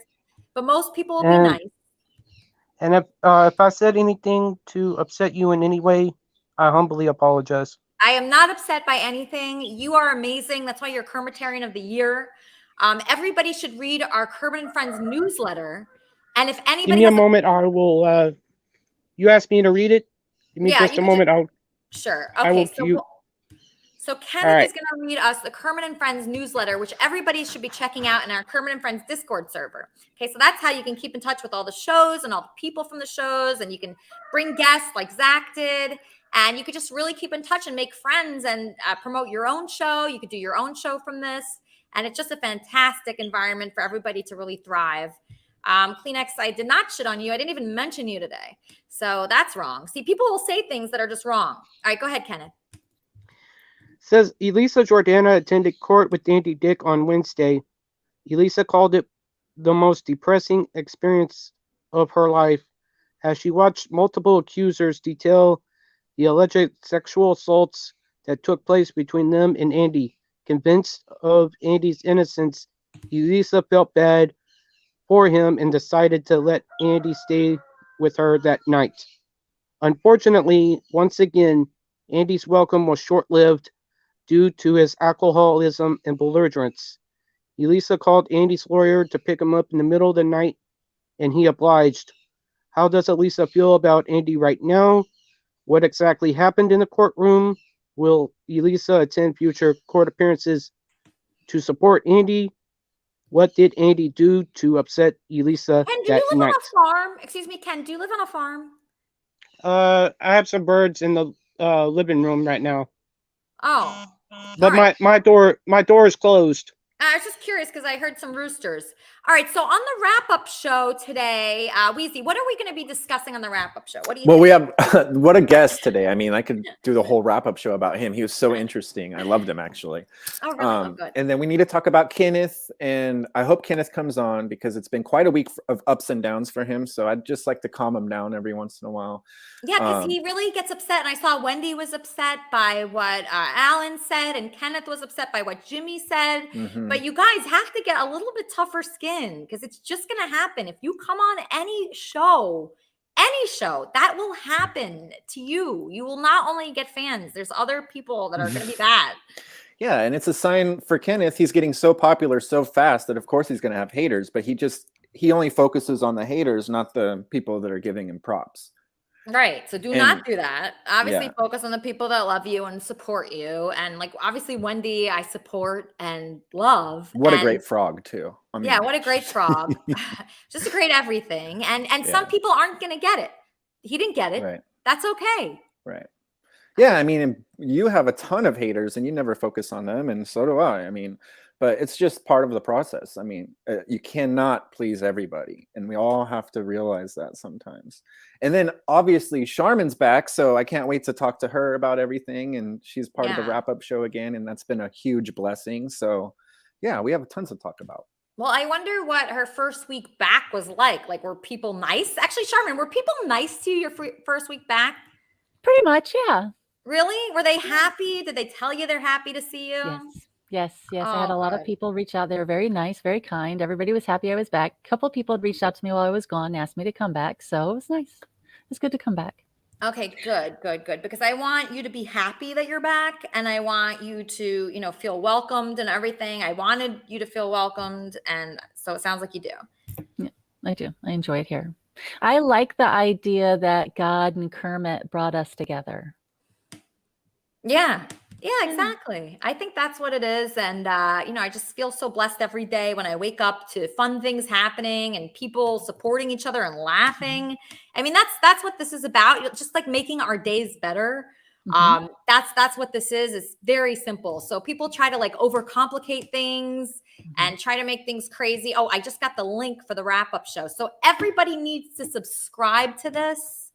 but most people will be nice. And if I said anything to upset you in any way, I humbly apologize. I am not upset by anything. You are amazing. That's why you're Kermitarian of the Year. Everybody should read our Kermit and Friends newsletter. And if anybody give me a moment, I will. You asked me to read it. Give me just a moment. Sure. I Okay. will, So Kenneth is going to read us the Kermit and Friends newsletter, which everybody should be checking out in our Kermit and Friends Discord server. Okay, so that's how you can keep in touch with all the shows and all the people from the shows, and you can bring guests like Zach did, and you could just really keep in touch and make friends and promote your own show. You could do your own show from this, and it's just a fantastic environment for everybody to really thrive. Kleenex, I did not shit on you. I didn't even mention you today. So that's wrong. See, people will say things that are just wrong. All right, go ahead, Kenneth. Says Elisa Jordana attended court with Andy Dick on Wednesday. Elisa called it the most depressing experience of her life as she watched multiple accusers detail the alleged sexual assaults that took place between them and Andy. Convinced of Andy's innocence, Elisa felt bad for him and decided to let Andy stay with her that night. Unfortunately, once again, Andy's welcome was short-lived due to his alcoholism and belligerence. Elisa called Andy's lawyer to pick him up in the middle of the night, and he obliged. How does Elisa feel about Andy right now? What exactly happened in the courtroom? Will Elisa attend future court appearances to support Andy? What did Andy do to upset Elisa Ken, do that you live night? on a farm? Excuse me, Ken, do you live on a farm? I have some birds in the living room right now, Oh, but my door is closed. I was just curious because I heard some roosters. All right, so on the wrap-up show today, Weezy, what are we going to be discussing on the wrap-up show? What do you Well, think? we have what a guest today. I mean, I could do the whole wrap-up show about him. He was so interesting. I loved him actually. Oh, really? Oh, good. And then we need to talk about Kenneth, and I hope Kenneth comes on because it's been quite a week of ups and downs for him. So I'd just like to calm him down every once in a while. Yeah, because he really gets upset. And I saw Wendy was upset by what Alan said, and Kenneth was upset by what Jimmy said. Mhm. But you guys have to get a little bit tougher skin because it's just going to happen. If you come on any show, that will happen to you. You will not only get fans, there's other people that are going to be bad. Yeah, and it's a sign for Kenneth. He's getting so popular so fast that of course he's going to have haters, but he only focuses on the haters, not the people that are giving him props. Right. So do And- not do that. Obviously yeah. focus on the people that love you and support you. And like obviously Wendy, I support and love. What a And great frog too. I mean, yeah, what a great frog. Just a great everything. And some people aren't gonna get it. He didn't get it. Right. That's okay. Right. Yeah, I mean, you have a ton of haters and you never focus on them, and so do I. I mean, but it's just part of the process. I mean, you cannot please everybody, and we all have to realize that sometimes. And then obviously Charmin's back, so I can't wait to talk to her about everything, and she's part of the Yeah. wrap-up show again, and that's been a huge blessing. So yeah, we have tons to talk about. Well, I wonder what her first week back was like. Like, were people nice? Actually, Charmin, were people nice to you your first week back? Pretty much, yeah. Really? Were they happy? Did they tell you they're happy to see you? Yes. I had a lot of good. people reach out. They were very nice, very kind. Everybody was happy I was back. A couple of people had reached out to me while I was gone, asked me to come back. So it was nice. It was good to come back. Okay, good. Because I want you to be happy that you're back, and I want you to, feel welcomed and everything. I wanted you to feel welcomed, and so it sounds like you do. Yeah, I do. I enjoy it here. I like the idea that God and Kermit brought us together. Yeah, exactly. I think that's what it is. And, I just feel so blessed every day when I wake up to fun things happening and people supporting each other and laughing. I mean, that's what this is about. Just like making our days better. That's what this is. It's very simple. So people try to like overcomplicate things and try to make things crazy. Oh, I just got the link for the wrap-up show. So everybody needs to subscribe to this.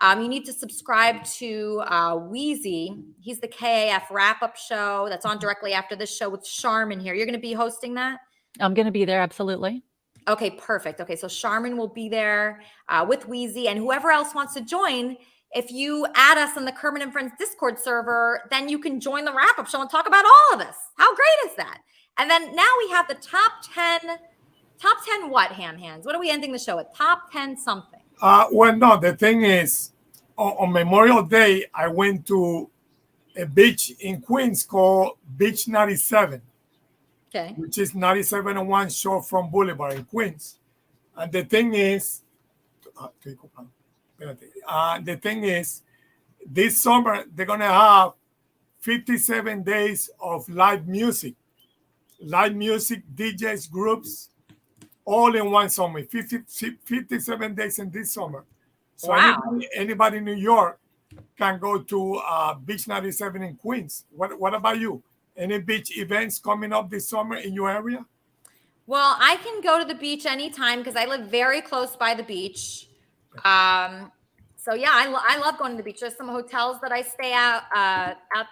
You need to subscribe to Wheezy. He's the KAF wrap-up show that's on directly after this show with Charmin here. You're going to be hosting that? I'm going to be there, absolutely. Okay, perfect. Okay, so Charmin will be there with Wheezy, and whoever else wants to join, if you add us on the Kermit and Friends Discord server, then you can join the wrap-up show and talk about all of this. How great is that? And then now we have the top 10 what, Ham Hands? What are we ending the show with? Top 10 something. Well, no, the thing is, on Memorial Day, I went to a beach in Queens called Beach 97, which is 9701 Shorefront Boulevard in Queens. And the thing is, this summer, they're going to have 57 days of live music, DJs, groups, all in one summer, 57 days in this summer. So anybody in New York can go to Beach 97 in Queens. What about you? Any beach events coming up this summer in your area? Well, I can go to the beach anytime because I live very close by the beach. So yeah, I love going to the beach. There's some hotels that I stay out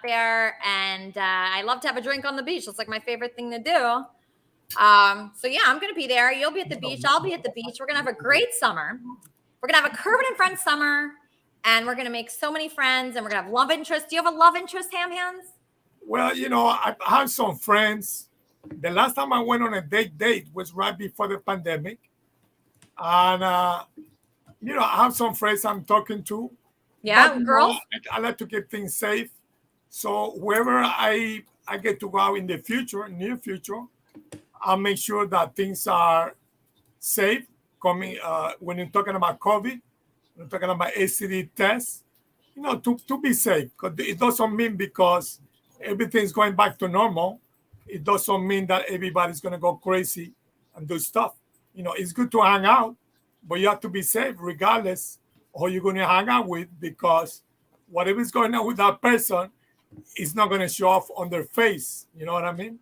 there, and I love to have a drink on the beach. It's like my favorite thing to do. So yeah, I'm gonna be there. You'll be at the beach. I'll be at the beach. We're gonna have a great summer. We're gonna have a Kermit and Friends summer, and we're gonna make so many friends, and we're gonna have love interest. Do you have a love interest, Ham Hands? Well, I have some friends. The last time I went on a date was right before the pandemic, and I have some friends I'm talking to. Yeah, girls. I like to keep things safe. So wherever I get to go out in the near future, I'll make sure that things are safe. When you're talking about COVID, when you're talking about ACD tests, to be safe. Because it doesn't mean because everything's going back to normal, it doesn't mean that everybody's going to go crazy and do stuff. It's good to hang out, but you have to be safe regardless of who you're going to hang out with, because whatever's going on with that person is not going to show off on their face. You know what I mean?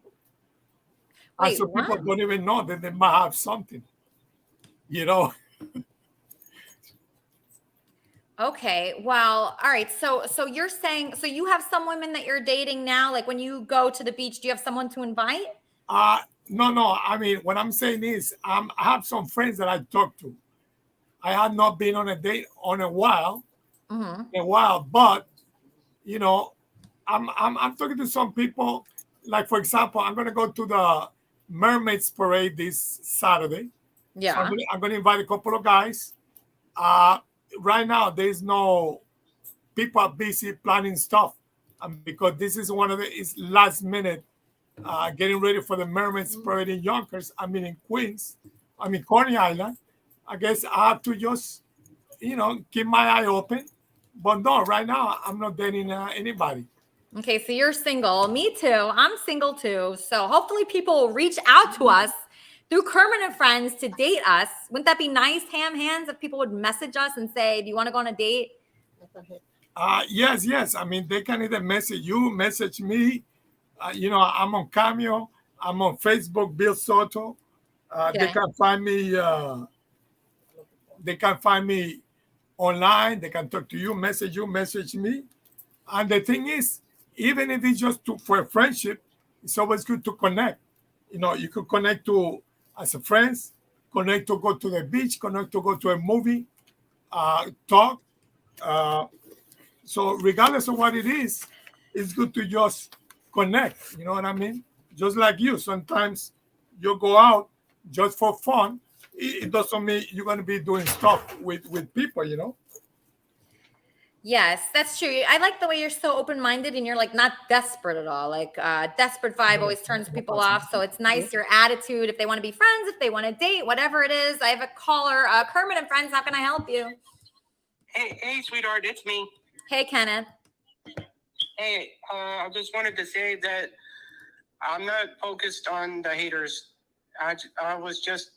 And so people don't even know that they might have something, Okay, well, all right. So you're saying, so you have some women that you're dating now? Like when you go to the beach, do you have someone to invite? No. I mean, what I'm saying is I have some friends that I talk to. I have not been on a date in a while, but, I'm talking to some people. Like, for example, I'm going to go to the Mermaids Parade this Saturday. Yeah. So I'm going to invite a couple of guys. Right now, there's no people are busy planning stuff, because this is one of it's last minute getting ready for the Mermaids Parade in Yonkers. In Queens, Coney Island. I guess I have to just, keep my eye open. But no, right now, I'm not dating anybody. Okay, so you're single. Me too. I'm single too. So hopefully people will reach out to us through Kermit and Friends to date us. Wouldn't that be nice, Ham Hands, if people would message us and say, do you want to go on a date? Yes. They can either message you, message me. I'm on Cameo. I'm on Facebook, Bill Soto. They can find me. They can find me online. They can talk to you, message me. And the thing is, even if it's just for a friendship, it's always good to connect. You could connect as a friends, connect to go to the beach, connect to go to a movie, talk. So regardless of what it is, it's good to just connect. You know what I mean? Just like you, sometimes you go out just for fun. It doesn't mean you're going to be doing stuff with people, Yes, that's true. I like the way you're so open-minded and you're like not desperate at all. Like desperate vibe always turns people off. So it's nice your attitude. If they want to be friends, if they want to date, whatever it is. I have a caller, Kermit and Friends. How can I help you? Hey, sweetheart, it's me. Hey, Kenneth. Hey, I just wanted to say that I'm not focused on the haters. I was just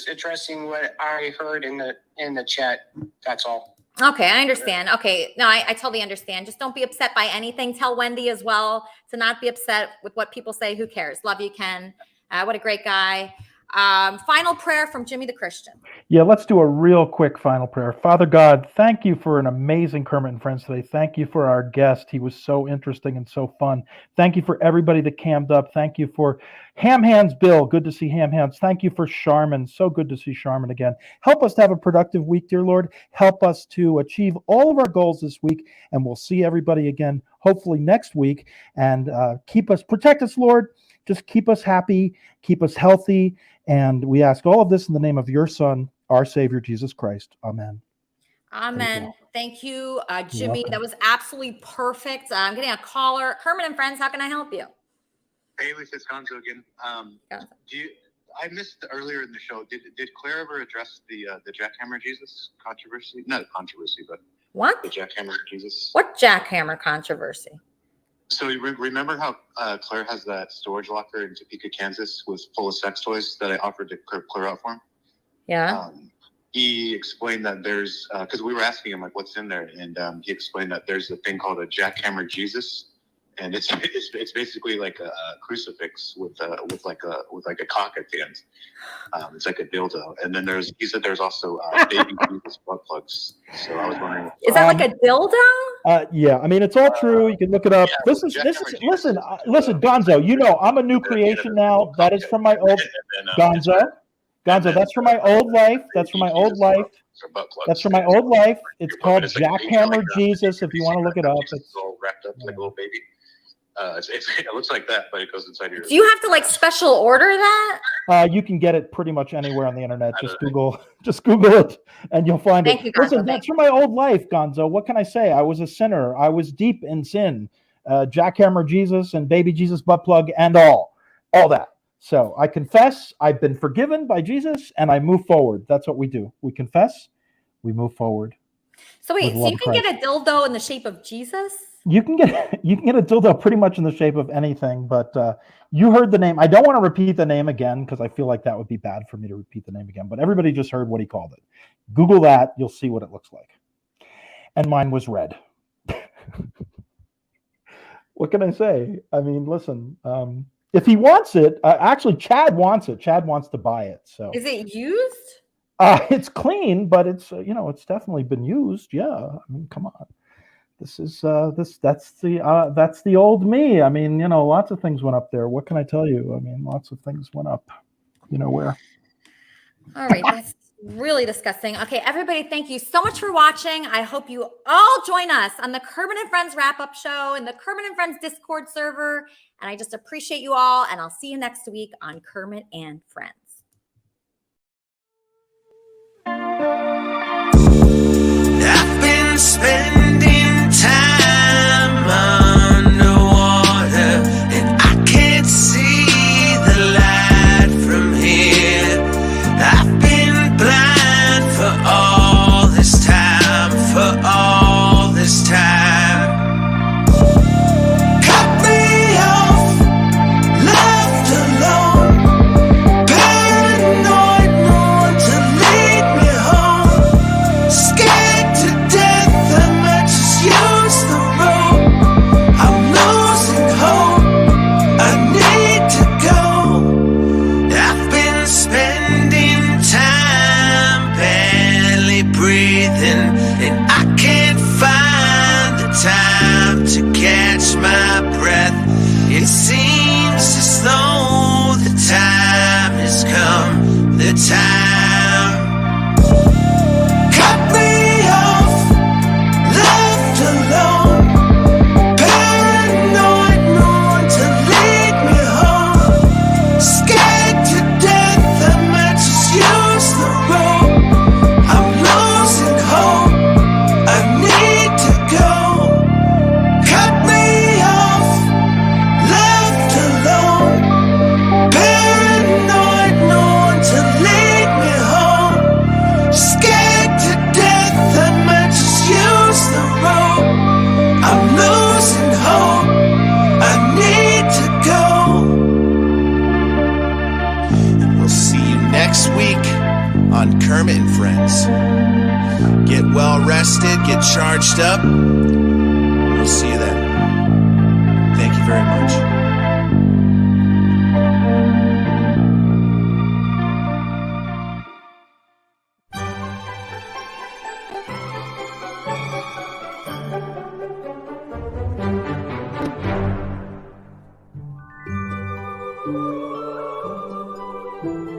addressing what I heard in the chat. That's all. Okay, I understand. Okay, no, I totally understand. Just don't be upset by anything. Tell Wendy as well to not be upset with what people say. Who cares? Love you, Ken. What a great guy. Final prayer from Jimmy the Christian. Yeah, let's do a real quick final prayer. Father God, thank you for an amazing Kermit and Friends today. Thank you for our guest. He was so interesting and so fun. Thank you for everybody that cammed up. Thank you for Ham Hands Bill. Good to see Ham Hands. Thank you for Charmin. So good to see Charmin again. Help us to have a productive week, dear Lord. Help us to achieve all of our goals this week, and we'll see everybody again hopefully next week. And protect us, Lord. Just keep us happy, keep us healthy. And we ask all of this in the name of your Son, our Savior, Jesus Christ. Amen. Amen. Thank you, Jimmy. That was absolutely perfect. I'm getting a caller. Kermit and Friends, how can I help you? Hey, Lisa, it's Gonzo again. I missed earlier in the show. Did Claire ever address the jackhammer Jesus controversy? Not controversy, but what? The jackhammer Jesus. What jackhammer controversy? So you remember how Claire has that storage locker in Topeka, Kansas, full of sex toys that I offered to clear out for him? Yeah. He explained that there's because we were asking him like what's in there, and he explained that there's a thing called a jackhammer Jesus, and it's basically like a crucifix with like a cock at the end. It's like a dildo, and then he said there's also baby Jesus butt plugs. So I was wondering, is that like a dildo? Yeah, I mean it's all true. You can look it up. Listen, Gonzo. You know I'm a new creation now. That is from my old Gonzo. That's from my old life. That's from my old life. That's from my old life. It's called Jackhammer Jesus. If you want to look it up, it's all wrapped up like a little baby. It looks like that, but it goes inside your. Do you have to like special order that? You can get it pretty much anywhere on the internet. Just Google it, and you'll find it. Thank you, Gonzo. Listen, that's from my old life, Gonzo. What can I say? I was a sinner. I was deep in sin. Jackhammer Jesus and baby Jesus butt plug and all that. So I confess. I've been forgiven by Jesus, and I move forward. That's what we do. We confess. We move forward. So wait, so you can get a dildo in the shape of Jesus? You can get a dildo pretty much in the shape of anything, but you heard the name. I don't want to repeat the name again because I feel like that would be bad for me to repeat the name again, but everybody just heard what he called it. Google that. You'll see what it looks like. And mine was red. What can I say? I mean, listen, if he wants it, actually Chad wants it. Chad wants to buy it. So is it used? It's clean, but it's it's definitely been used. Yeah. I mean, come on. This is that's the old me. I mean, lots of things went up there. What can I tell you? I mean, lots of things went up. You know where. All right, that's really disgusting. Okay, everybody, thank you so much for watching. I hope you all join us on the Kermit and Friends wrap-up show and the Kermit and Friends Discord server. And I just appreciate you all, and I'll see you next week on Kermit and Friends. I've been spending time underwater, and I can't see the light from here. I've been blind for all this time, Cut me off, left alone, paranoid, no one to lead me home. Scared to death, I'm at We'll see you next week on Kermit and Friends. Get well rested, get charged up. We'll see you then. Thank you very much. Thank you.